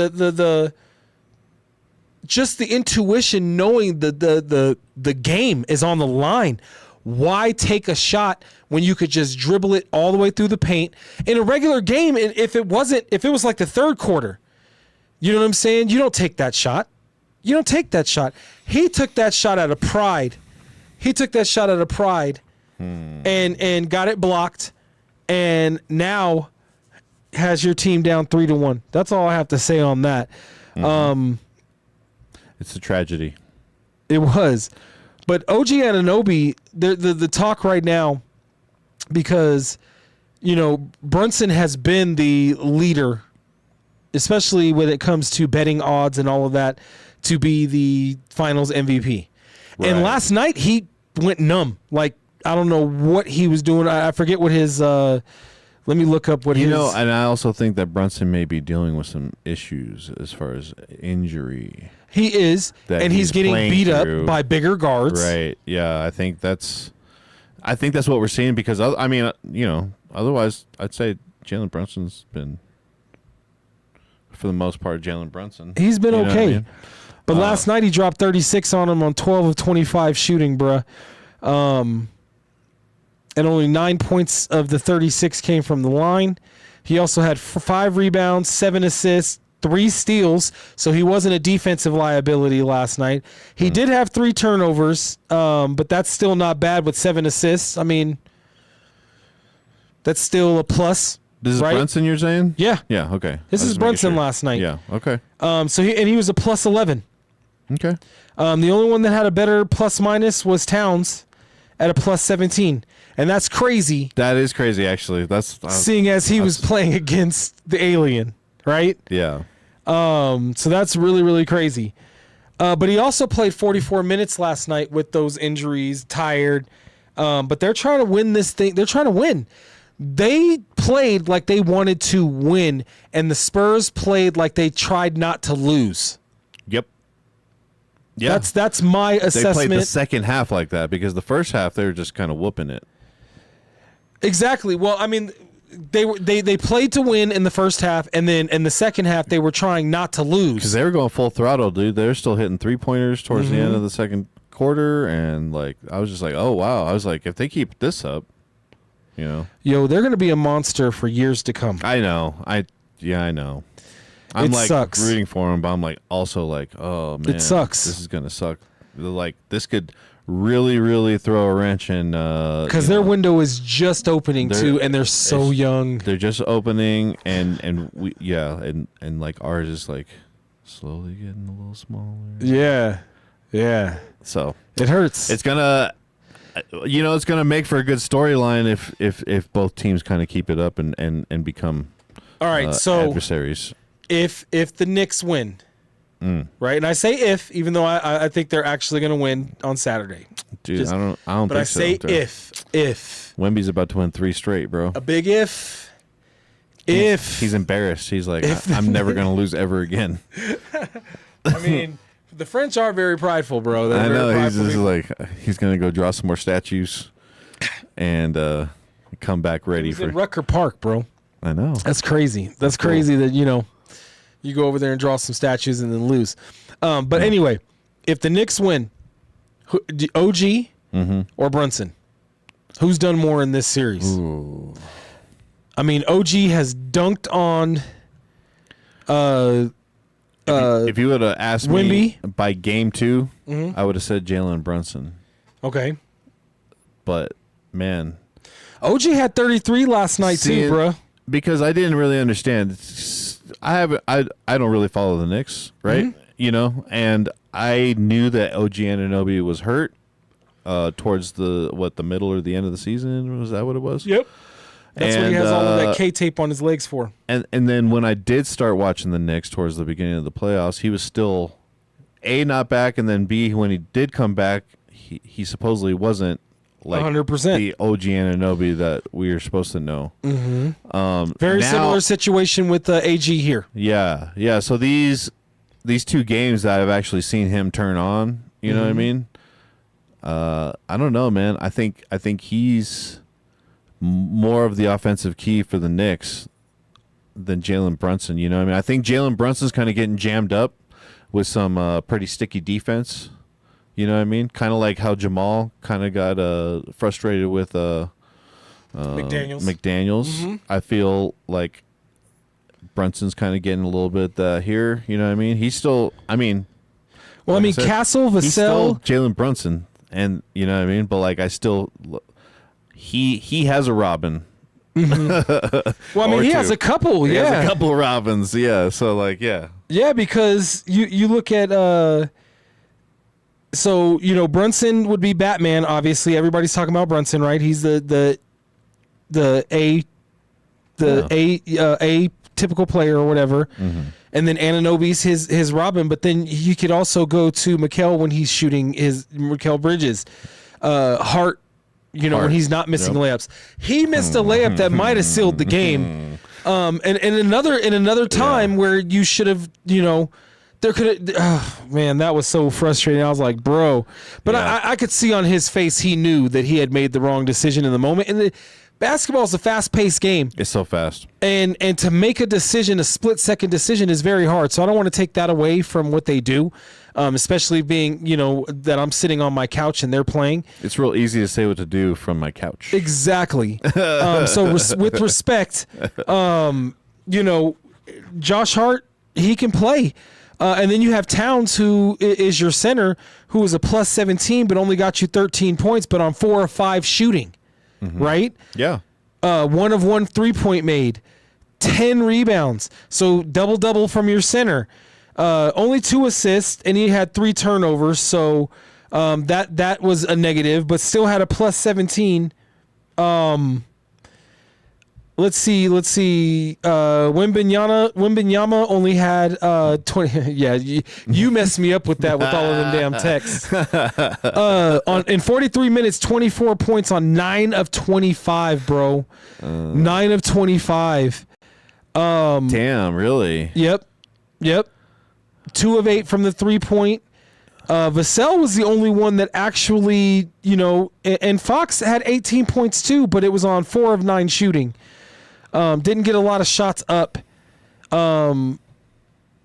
S1: just the intuition knowing the game is on the line. Why take a shot when you could just dribble it all the way through the paint? In a regular game, if it was like the third quarter, you know what I'm saying? You don't take that shot. He took that shot out of pride. And got it blocked and now has your team down 3-1. That's all I have to say on that. Mm-hmm.
S2: It's a tragedy.
S1: It was. But OG Anunoby, the talk right now, because, Brunson has been the leader, especially when it comes to betting odds and all of that, to be the finals MVP. Right. And last night he went numb. Like, I don't know what he was doing. I forget what his let me look up what his...
S2: and I also think that Brunson may be dealing with some issues as far as injury.
S1: He is, and he's getting beat up by bigger guards.
S2: Right. Yeah, I think that's what we're seeing because otherwise I'd say Jalen Brunson's been, for the most part, Jalen Brunson.
S1: He's been okay. I mean? But last night he dropped 36 on him on 12 of 25 shooting, bruh. And only 9 points of the 36 came from the line. He also had 5 rebounds, 7 assists, 3 steals, so he wasn't a defensive liability last night. He did have 3 turnovers, but that's still not bad with 7 assists. I mean, that's still a plus.
S2: This is Brunson you're saying?
S1: Yeah.
S2: Yeah, okay.
S1: This is Brunson last night.
S2: Yeah, okay.
S1: So he was a plus 11.
S2: Okay.
S1: The only one that had a better plus minus was Towns at a plus 17. And that's crazy.
S2: That is crazy, actually. That's
S1: seeing as he was playing against the alien, right?
S2: Yeah.
S1: So that's really, really crazy. But he also played 44 minutes last night with those injuries, tired. But they're trying to win this thing. They're trying to win. They played like they wanted to win, and the Spurs played like they tried not to lose.
S2: Yep. Yeah.
S1: That's my assessment.
S2: They played the second half like that because the first half they were just kind of whooping it.
S1: Exactly. Well, I mean, they played to win in the first half, and then in the second half they were trying not to lose
S2: because they were going full throttle, dude. They were still hitting 3-pointers towards the end of the second quarter, and I was just like, oh wow. I was like, if they keep this up, You know,
S1: Yo, they're going to be a monster for years to come.
S2: I know. I know. I'm like
S1: sucks.
S2: rooting for him, but I'm like also like, oh man,
S1: It sucks.
S2: This is gonna suck. Like this could really, really throw a wrench in.
S1: Because their window is just opening too, and they're so young.
S2: They're just opening, and we and like ours is like slowly getting a little smaller.
S1: Yeah.
S2: So
S1: it hurts.
S2: It's gonna. It's going to make for a good storyline if both teams kind of keep it up and become
S1: all right. So
S2: adversaries.
S1: If the Knicks win, right, and I say if, even though I think they're actually going to win on Saturday,
S2: dude, I don't. But
S1: I say if
S2: Wemby's about to win 3 straight, bro.
S1: A big if.
S2: He's embarrassed. He's like, I'm never going to lose ever again.
S1: I mean. The French are very prideful, bro.
S2: I know. He's just like he's gonna go draw some more statues, and come back ready for
S1: Rucker Park, bro.
S2: I know.
S1: That's crazy. That's crazy that you go over there and draw some statues and then lose. But anyway, if the Knicks win, OG or Brunson, who's done more in this series?
S2: Ooh.
S1: I mean, OG has dunked on.
S2: If you would have asked
S1: Wemby?
S2: me by game 2, I would have said Jalen Brunson.
S1: Okay.
S2: But man,
S1: OG had 33 last night too, bro.
S2: Because I didn't really understand. I don't really follow the Knicks, right? And I knew that OG Anunoby was hurt towards the middle or the end of the season. Was that what it was?
S1: Yep. That's what he has all of that K-tape on his legs for.
S2: And then when I did start watching the Knicks towards the beginning of the playoffs, he was still A, not back, and then B, when he did come back, he supposedly wasn't like
S1: 100%.
S2: the OG Anunoby that we are supposed to know.
S1: Very similar situation with AG here.
S2: Yeah. So these 2 games that I've actually seen him turn on, you know what I mean? I don't know, man. I think he's more of the offensive key for the Knicks than Jalen Brunson. You know what I mean? I think Jalen Brunson's kind of getting jammed up with some pretty sticky defense. You know what I mean? Kind of like how Jamal kind of got frustrated with McDaniels. I feel like Brunson's kind of getting a little bit here. You know what I mean? He's still,
S1: Castle,
S2: he's still
S1: Vassell.
S2: Jalen Brunson. And you know what I mean? But like I still... He has a Robin.
S1: Well, he has a couple.
S2: He has a couple Robins. Yeah. So like, yeah.
S1: Yeah, because you look at Brunson would be Batman. Obviously, everybody's talking about Brunson, right? He's the typical player or whatever. And then Anunoby's his Robin. But then you could also go to Mikal when he's shooting Mikal Bridges, Hart. When he's not missing layups. He missed a layup that might have sealed the game. And in another time where you should have, there could have, that was so frustrating. I was like, bro. But I could see on his face he knew that he had made the wrong decision in the moment. And basketball is a fast-paced game.
S2: It's so fast.
S1: And to make a decision, a split-second decision, is very hard. So I don't want to take that away from what they do, especially being, that I'm sitting on my couch and they're playing.
S2: It's real easy to say what to do from my couch.
S1: Exactly. With respect, Josh Hart, he can play. And then you have Towns, who is your center, who is a plus 17, but only got you 13 points, but on 4 or 5 shooting. Right?
S2: Yeah.
S1: 1 of 1 3-point made, 10 rebounds. So double from your center. Only 2 assists, and he had 3 turnovers. So that was a negative, but still had a plus 17. Let's see. Wembenyama only had 20. Yeah, you messed me up with that with all of them damn texts. In 43 minutes, 24 points on 9 of 25, bro. 9 of 25.
S2: Damn, really?
S1: Yep. 2 of 8 from the 3-point. Vassell was the only one that actually, and Fox had 18 points too, but it was on 4 of 9 shooting. Didn't get a lot of shots up. That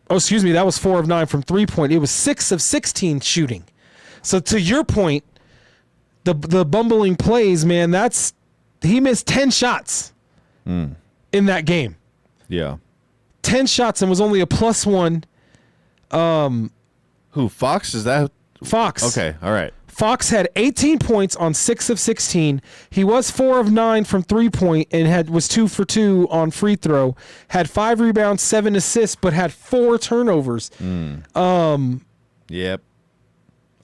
S1: was 4 of 9 from 3-point. It was 6 of 16 shooting. So to your point, the bumbling plays, man, that's He missed 10 shots in that game.
S2: Yeah.
S1: 10 shots and was only a +1.
S2: Who, Fox? Is that?
S1: Fox.
S2: Okay, all right.
S1: Fox had 18 points on 6 of 16. He was 4 of 9 from 3-point and was 2 for 2 on free throw. Had 5 rebounds, 7 assists, but had 4 turnovers.
S2: Yep.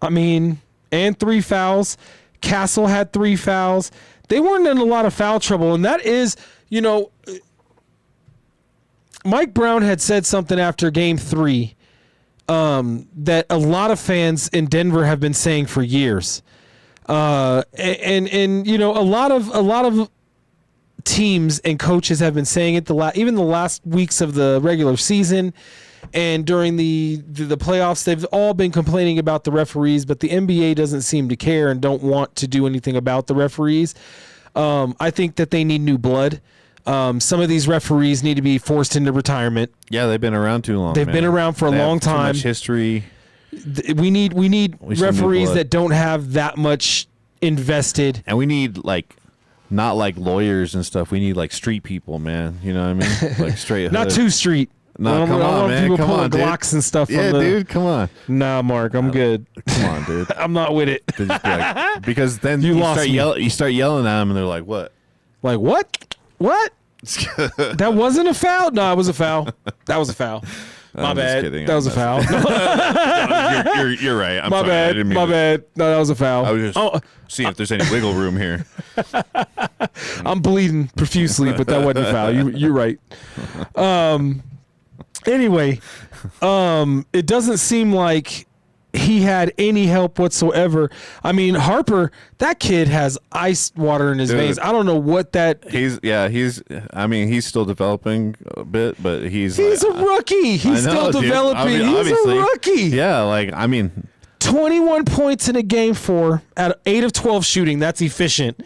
S1: I mean, and 3 fouls. Castle had 3 fouls. They weren't in a lot of foul trouble, and that is, you know, Mike Brown had said something after Game 3 that a lot of fans in Denver have been saying for years, and you know, a lot of teams and coaches have been saying it even the last weeks of the regular season, and during the playoffs, they've all been complaining about the referees, but the NBA doesn't seem to care and don't want to do anything about the referees. I think that they need new blood. Some of these referees need to be forced into retirement.
S2: Yeah, they've been around too long.
S1: They've been around for a long time.
S2: Too much history.
S1: We need referees that don't have that much invested.
S2: And we need not like lawyers and stuff. We need like street people, man. You know what I mean? Like straight.
S1: Not too street.
S2: No, come on, man.
S1: People
S2: Come
S1: pulling
S2: on, dude.
S1: Glocks and stuff.
S2: Yeah, dude. Come on.
S1: Nah, Mark, I'm good.
S2: Come on, dude.
S1: I'm not with it.
S2: Because then
S1: You
S2: you
S1: lost me.
S2: you start yelling at them, and they're like, "What?
S1: Like what? What? That wasn't a foul? No, it was a foul. That was a foul. My
S2: I'm
S1: bad.
S2: just kidding.
S1: That was a foul.
S2: No, you're right. I'm
S1: My
S2: sorry. I
S1: bad.
S2: didn't mean
S1: My
S2: to-
S1: bad. No, that was a foul.
S2: I was just seeing if there's any wiggle room here.
S1: I'm bleeding profusely, but that wasn't a foul. You're right. Anyway, it doesn't seem like he had any help whatsoever. I mean, Harper, that kid has ice water in his veins. I don't know what that.
S2: I mean, he's still developing a bit, but he's
S1: a rookie. He's still developing.
S2: I mean,
S1: he's
S2: obviously.
S1: a rookie.
S2: Yeah, I mean,
S1: 21 points in a game at 8 of 12 shooting. That's efficient.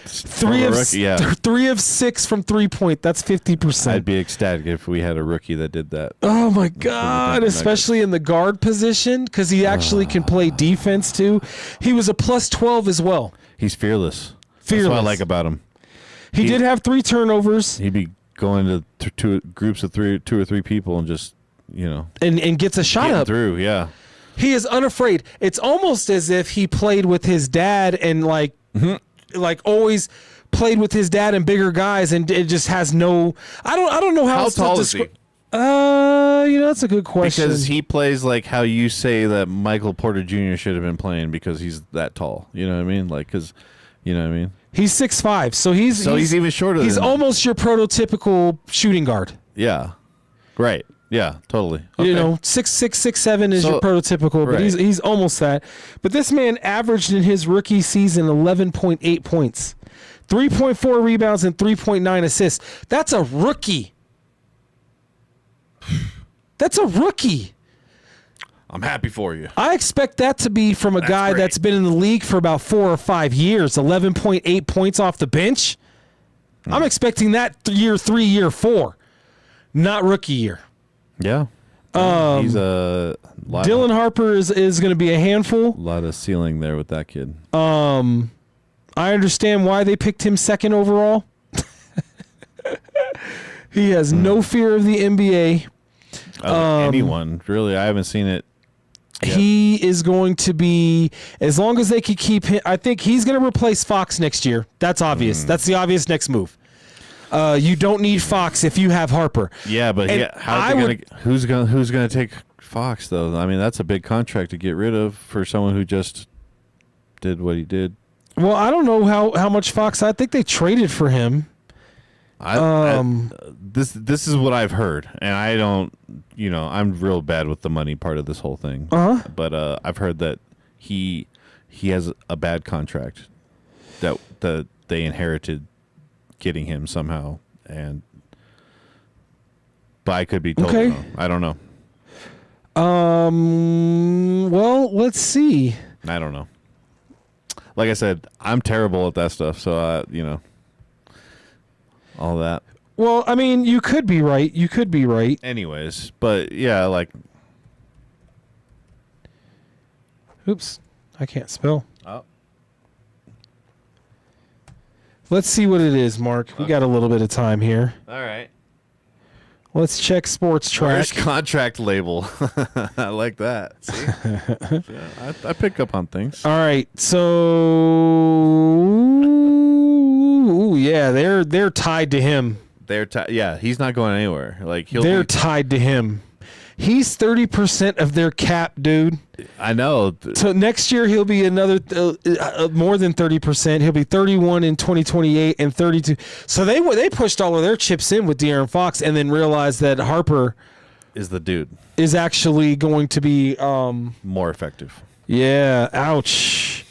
S1: Three of 6 from 3-point. That's 50%.
S2: I'd be ecstatic if we had a rookie that did that.
S1: Oh my God! Especially in the guard position, because he actually can play defense too. He was a +12 as well.
S2: He's fearless.
S1: Fearless.
S2: That's what I like about him.
S1: He did have 3 turnovers.
S2: He'd be going to groups of 2 or 3 people and just
S1: and gets a shot up
S2: through. Yeah.
S1: He is unafraid. It's almost as if he played with his dad and always played with his dad and bigger guys, and it just has no. I don't know how
S2: tall is he?
S1: That's a good question.
S2: Because he plays like how you say that Michael Porter Jr. should have been playing because he's that tall. You know what I mean? You know what I mean?
S1: He's 6'5", so he's
S2: even shorter.
S1: He's almost your prototypical shooting guard.
S2: Yeah. Right. Yeah, totally. Okay.
S1: 6'6", 6'7" is your prototypical, but he's almost that. But this man averaged in his rookie season 11.8 points, 3.4 rebounds, and 3.9 assists. That's a rookie. That's a rookie.
S2: I'm happy for you.
S1: I expect that to be from a guy that's been in the league for about 4 or 5 years. 11.8 points off the bench. I'm expecting that year 3, year 4, not rookie year.
S2: Yeah. He's a lot.
S1: Dylan Harper is going to be a handful.
S2: A lot of ceiling there with that kid.
S1: I understand why they picked him 2nd overall. He has no fear of the NBA.
S2: Anyone, really. I haven't seen it yet.
S1: He is going to be, as long as they can keep him, I think he's going to replace Fox next year. That's obvious. That's the obvious next move. You don't need Fox if you have Harper.
S2: Yeah, but who's gonna take Fox though? I mean, that's a big contract to get rid of for someone who just did what he did.
S1: Well, I don't know how much Fox. I think they traded for him.
S2: This is what I've heard, and I don't. I'm real bad with the money part of this whole thing. But I've heard that he has a bad contract that they inherited. Getting him somehow, but I could be totally wrong. I don't know.
S1: Well, let's see.
S2: I don't know. Like I said, I'm terrible at that stuff. So all that.
S1: Well, I mean, you could be right.
S2: Anyways, but yeah,
S1: Oops, I can't spell.
S2: Oh.
S1: Let's see what it is, Mark. We got a little bit of time here.
S2: All right.
S1: Let's check Sports Track.
S2: First contract label. I like that. See? Yeah, I pick up on things.
S1: All right. So, yeah, they're tied to him.
S2: Yeah, he's not going anywhere. Like
S1: they're tied to him. He's 30% of their cap, dude.
S2: I know.
S1: So next year he'll be another more than 30%. He'll be 31 in 2028 and 32. So they pushed all of their chips in with De'Aaron Fox and then realized that Harper
S2: is the dude.
S1: Is actually going to be
S2: more effective.
S1: Yeah. Ouch.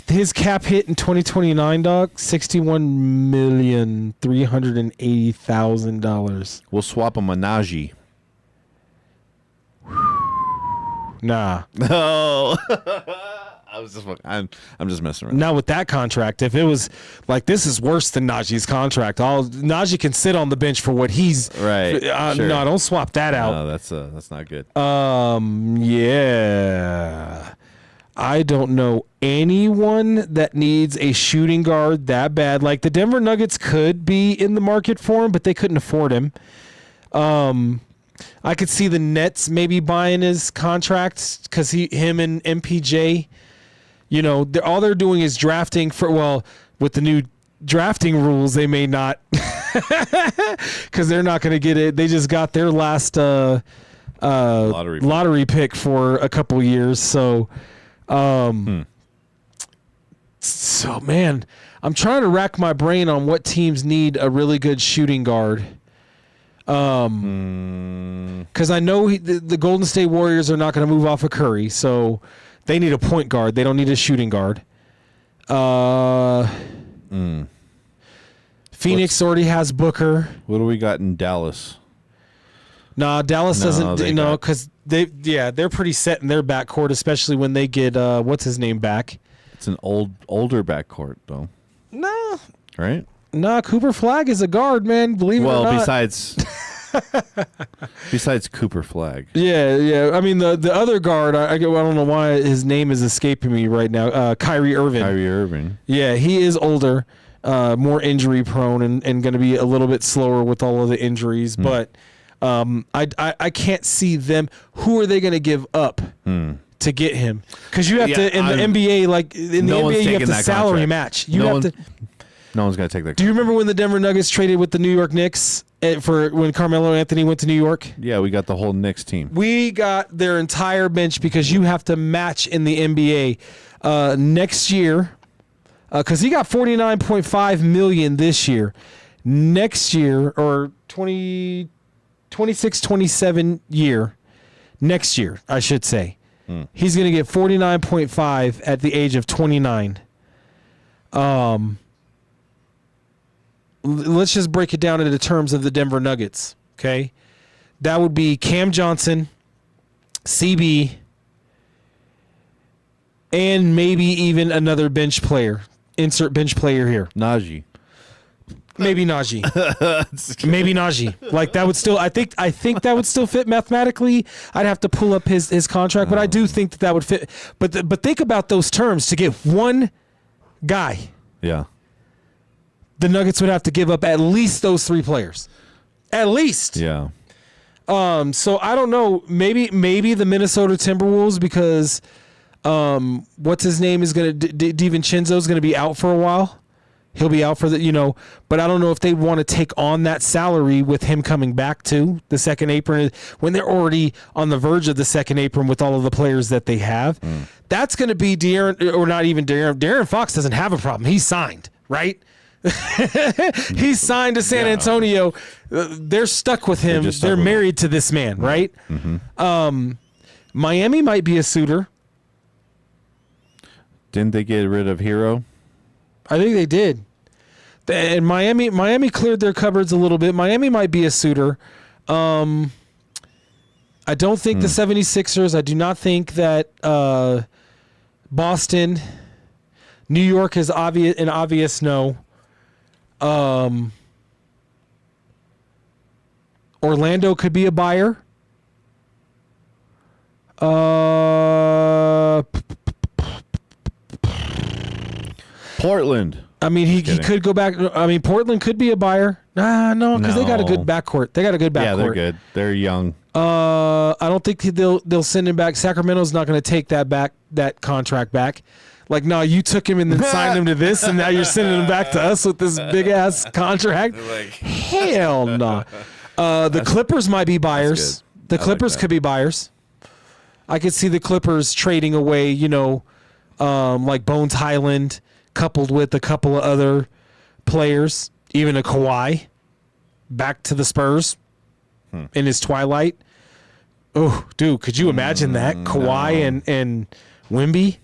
S1: His cap hit in 2029, dog, $61,380,000.
S2: We'll swap him a Najee.
S1: Nah.
S2: No. I'm just messing around.
S1: Not with that contract. If it was like, this is worse than Najee's contract. Najee can sit on the bench for what he's
S2: right. Sure.
S1: No, don't swap that out.
S2: No, that's not good.
S1: Yeah. I don't know anyone that needs a shooting guard that bad. Like the Denver Nuggets could be in the market for him, but they couldn't afford him. I could see the Nets maybe buying his contract because him and MPJ, all they're doing is drafting with the new drafting rules, they may not because they're not going to get it. They just got their last lottery pick for a couple years. So, so man, I'm trying to rack my brain on what teams need a really good shooting guard. Because I know the Golden State Warriors are not going to move off of Curry, so they need a point guard. They don't need a shooting guard. Phoenix already has Booker.
S2: What do we got in Dallas?
S1: Nah, Dallas doesn't. Because they're pretty set in their backcourt, especially when they get what's his name back.
S2: It's an older backcourt though.
S1: No.
S2: Right.
S1: Nah, Cooper Flag is a guard, man. Believe it or not.
S2: Well, besides Cooper Flag.
S1: Yeah. I mean, the other guard, I don't know why his name is escaping me right now. Kyrie Irving. Yeah, he is older, more injury prone, and going to be a little bit slower with all of the injuries. But I can't see them. Who are they going to give up to get him? Because you have to in the NBA, like in the NBA, you have to salary match.
S2: No one's going to take that.
S1: Do you remember when the Denver Nuggets traded with the New York Knicks for when Carmelo Anthony went to New York?
S2: Yeah, we got the whole Knicks team.
S1: We got their entire bench because you have to match in the NBA next year because he got $49.5 million this year. Next year, or 26-27 year, next year, I should say, he's going to get $49.5 at the age of 29. Let's just break it down into terms of the Denver Nuggets, okay? That would be Cam Johnson, CB, and maybe even another bench player. Insert bench player here.
S2: Najee.
S1: Maybe Najee. Maybe Najee. Like that would still. I think that would still fit mathematically. I'd have to pull up his contract, but I do think that would fit. But think about those terms to get one guy.
S2: Yeah.
S1: The Nuggets would have to give up at least those three players. At least.
S2: Yeah.
S1: So I don't know. Maybe the Minnesota Timberwolves because what's his name is going to DiVincenzo is going to be out for a while. He'll be out for but I don't know if they want to take on that salary with him coming back to the second apron when they're already on the verge of the second apron with all of the players that they have. That's going to be De'Aaron, or not even De'Aaron. De'Aaron Fox doesn't have a problem. He's signed, right? He's signed to San Antonio. They're stuck with him. They're married to this man, right? Miami might be a suitor.
S2: Didn't they get rid of Hero?
S1: I think they did. And Miami cleared their cupboards a little bit. Miami might be a suitor. I don't think the 76ers. I do not think that Boston. New York is an obvious no. Orlando could be a buyer.
S2: Portland.
S1: I mean, he could go back. I mean, Portland could be a buyer. No, because they got a good backcourt. They got a good backcourt.
S2: Yeah, they're good. They're young.
S1: I don't think they'll send him back. Sacramento's not going to take that contract back. Like, no, you took him and then signed him to this, and now you're sending him back to us with this big ass contract. Hell no. The Clippers might be buyers. The Clippers could be buyers. I could see the Clippers trading away, like Bones Highland, coupled with a couple of other players, even a Kawhi, back to the Spurs in his twilight. Oh, dude, could you imagine that? Kawhi and Wemby?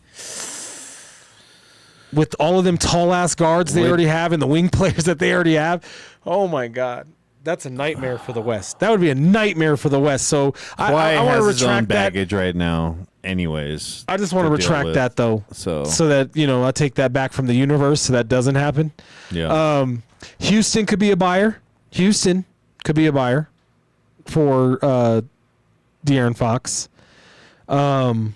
S1: With all of them tall-ass guards they already have and the wing players that they already have. Oh, my God. That's a nightmare for the West. That would be a nightmare for the West. So I want to retract his own
S2: baggage right now anyways.
S1: I just want to retract that, though, so that, I take that back from the universe so that doesn't happen.
S2: Yeah.
S1: Houston could be a buyer. Houston could be a buyer for De'Aaron Fox. I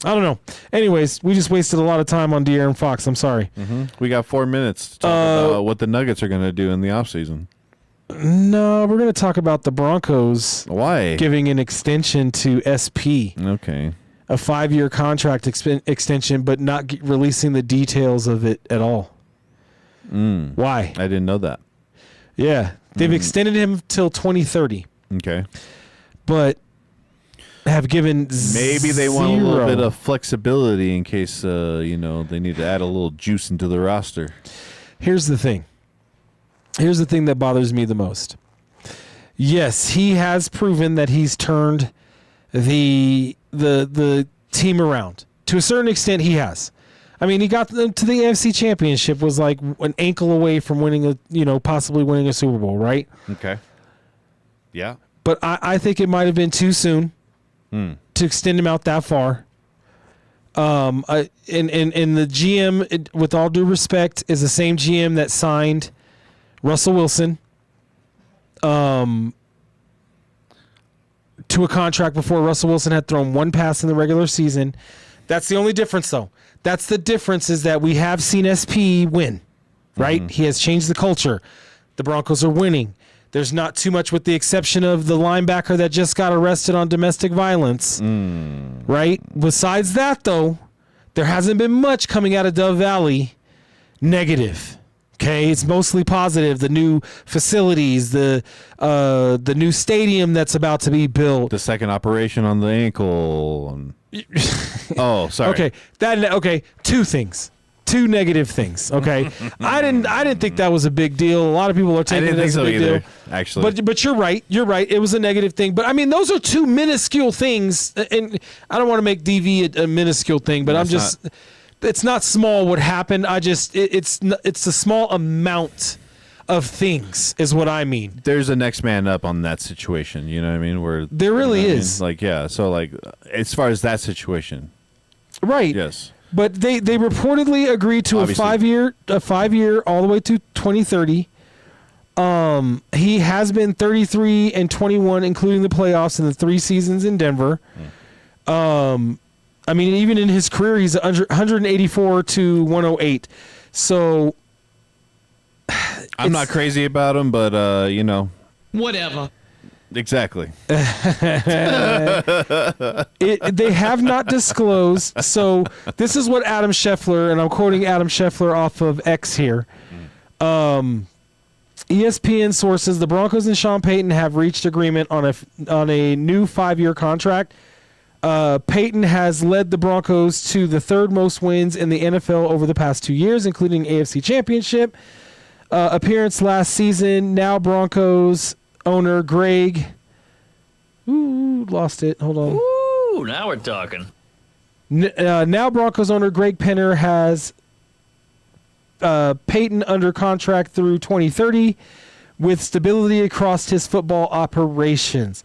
S1: don't know. Anyways, we just wasted a lot of time on De'Aaron Fox. I'm sorry.
S2: Mm-hmm. We got 4 minutes to talk about what the Nuggets are going to do in the offseason.
S1: No, we're going to talk about the Broncos.
S2: Why?
S1: Giving an extension to SP.
S2: Okay.
S1: A 5-year contract extension, but not releasing the details of it at all. Why?
S2: I didn't know that.
S1: Yeah. They've extended him till 2030.
S2: Okay.
S1: But have given
S2: maybe they want a little bit of flexibility in case they need to add a little juice into the roster.
S1: Here's the thing that bothers me the most. Yes, he has proven that he's turned the team around. To a certain extent, he has. I mean, he got them to the AFC Championship, was like an ankle away from winning possibly winning a Super Bowl, right?
S2: Okay. Yeah.
S1: But I think it might have been too soon to extend him out that far. And the GM, with all due respect, is the same GM that signed Russell Wilson to a contract before Russell Wilson had thrown one pass in the regular season. That's the only difference, though. That's the difference, is that we have seen SP win, right? He has changed the culture. The Broncos are winning. There's not too much, with the exception of the linebacker that just got arrested on domestic violence, right? Besides that, though, there hasn't been much coming out of Dove Valley negative. Okay, it's mostly positive. The new facilities, the new stadium that's about to be built,
S2: the second operation on the ankle. Oh, sorry.
S1: Okay, two negative things. Okay, I didn't think that was a big deal. A lot of people are taking it as a big deal.
S2: Actually,
S1: but you're right. It was a negative thing. But I mean, those are two minuscule things, and I don't want to make DV a minuscule thing, but it's not small what happened. It's a small amount of things is what I mean.
S2: There's a next man up on that situation. You know what I mean? Where
S1: there really is.
S2: Like, yeah. So like, as far as that situation,
S1: right?
S2: Yes.
S1: But they reportedly agreed to
S2: Obviously.
S1: a 5-year all the way to 2030. He has been 33-21, including the playoffs in the 3 seasons in Denver. I mean, even in his career, he's 184 to 108. So
S2: I'm not crazy about him, but
S4: whatever.
S2: Exactly.
S1: They have not disclosed. So this is what Adam Scheffler, and I'm quoting Adam Scheffler off of X here. ESPN sources: the Broncos and Sean Payton have reached agreement on a new 5-year contract. Payton has led the Broncos to the 3rd most wins in the NFL over the past 2 years, including AFC Championship appearance last season. Now Broncos owner Greg, lost it. Hold on.
S4: Ooh, now we're talking.
S1: Now Broncos owner Greg Penner has Payton under contract through 2030 with stability across his football operations.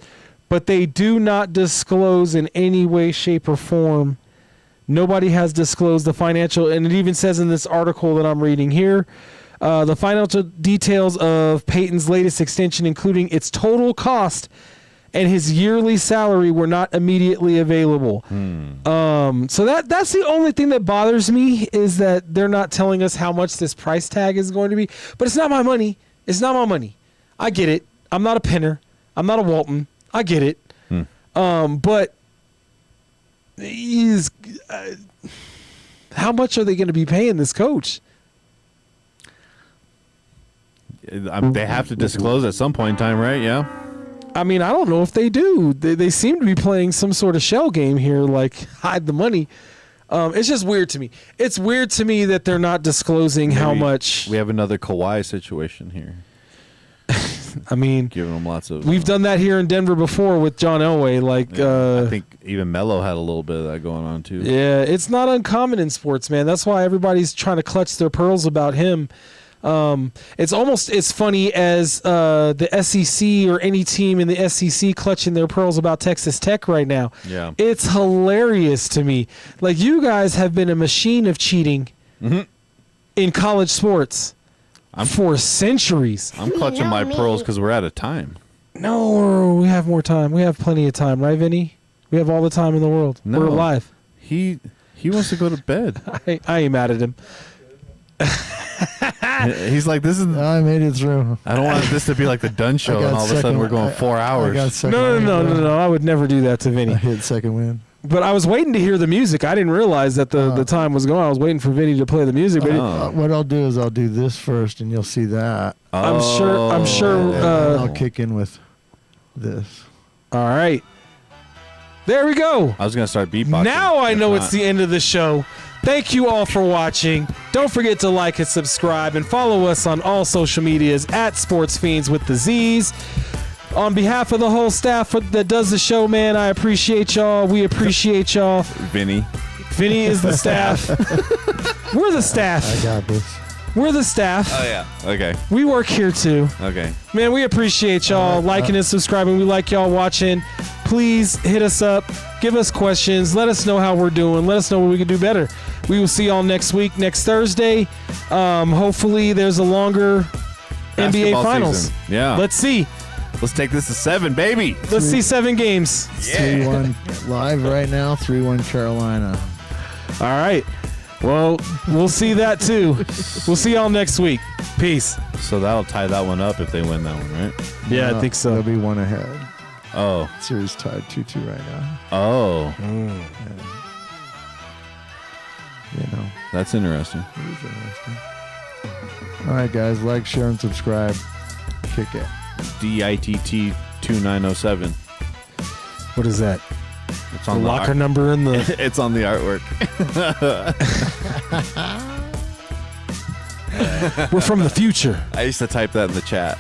S1: But they do not disclose in any way, shape, or form. Nobody has disclosed the financial, and it even says in this article that I'm reading here, the financial details of Payton's latest extension, including its total cost and his yearly salary were not immediately available. So that's the only thing that bothers me is that they're not telling us how much this price tag is going to be. But it's not my money. It's not my money. I get it. I'm not a Penner. I'm not a Walton. I get it. But how much are they going to be paying this coach?
S2: They have to disclose at some point in time, right? Yeah.
S1: I mean, I don't know if they do. They seem to be playing some sort of shell game here, like hide the money. It's just weird to me. It's weird to me that they're not disclosing how much.
S2: We have another Kawhi situation here.
S1: I mean,
S2: giving them lots of.
S1: We've done that here in Denver before with John Elway.
S2: I think even Melo had a little bit of that going on too.
S1: Yeah, it's not uncommon in sports, man. That's why everybody's trying to clutch their pearls about him. It's almost as funny as the SEC or any team in the SEC clutching their pearls about Texas Tech right now.
S2: Yeah,
S1: it's hilarious to me. Like, you guys have been a machine of cheating in college sports for centuries.
S2: I'm clutching my pearls because we're out of time.
S1: No, we have more time. We have plenty of time, right, Vinny? We have all the time in the world.
S2: No,
S1: we're alive.
S2: He wants to go to bed.
S1: I ain't mad at him.
S2: He's like, this is.
S3: I made it through.
S2: I don't want this to be like the Dunn show, and all of a sudden we're going 4 hours.
S1: No. I would never do that to Vinny.
S3: I hit second win.
S1: But I was waiting to hear the music. I didn't realize that the time was going. I was waiting for Vinny to play the music. But
S3: what I'll do is I'll do this first, and you'll see that.
S1: I'm sure.
S3: I'll kick in with this.
S1: All right. There we go.
S2: I was gonna start beatboxing.
S1: Now I know it's the end of the show. Thank you all for watching. Don't forget to like and subscribe and follow us on all social medias at Sports Fiends with the Z's. On behalf of the whole staff that does the show, man, I appreciate y'all. We appreciate y'all.
S2: Vinny
S1: is the staff. We're the staff.
S3: I got this.
S1: We're the staff.
S2: Oh, yeah. Okay.
S1: We work here, too.
S2: Okay.
S1: Man, we appreciate y'all liking and subscribing. We like y'all watching. Please hit us up. Give us questions. Let us know how we're doing. Let us know what we can do better. We will see y'all next week, next Thursday. Hopefully there's a longer NBA Finals.
S2: Season. Yeah.
S1: Let's see.
S2: Let's take this to 7, baby.
S1: Let's see 7 games.
S3: Yeah. 3-1 live right now. 3-1 Carolina.
S1: All right. Well, we'll see that too. We'll see y'all next week. Peace.
S2: So that'll tie that one up if they win that one, right?
S1: Yeah, I think so.
S3: They'll be one ahead.
S2: Oh.
S3: Series tied 2-2 right now.
S2: Oh.
S3: Yeah. You know.
S2: That's interesting.
S3: It is interesting. All right, guys. Like, share, and subscribe. Kick it.
S2: DITT 2907.
S1: What is that?
S2: It's on
S1: the locker number in the.
S2: It's on the artwork.
S1: We're from the future.
S2: I used to type that in the chat,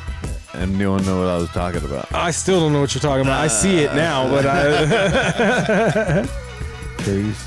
S2: and no one knew what I was talking about.
S1: I still don't know what you're talking about. I see it now, but I.
S3: Peace.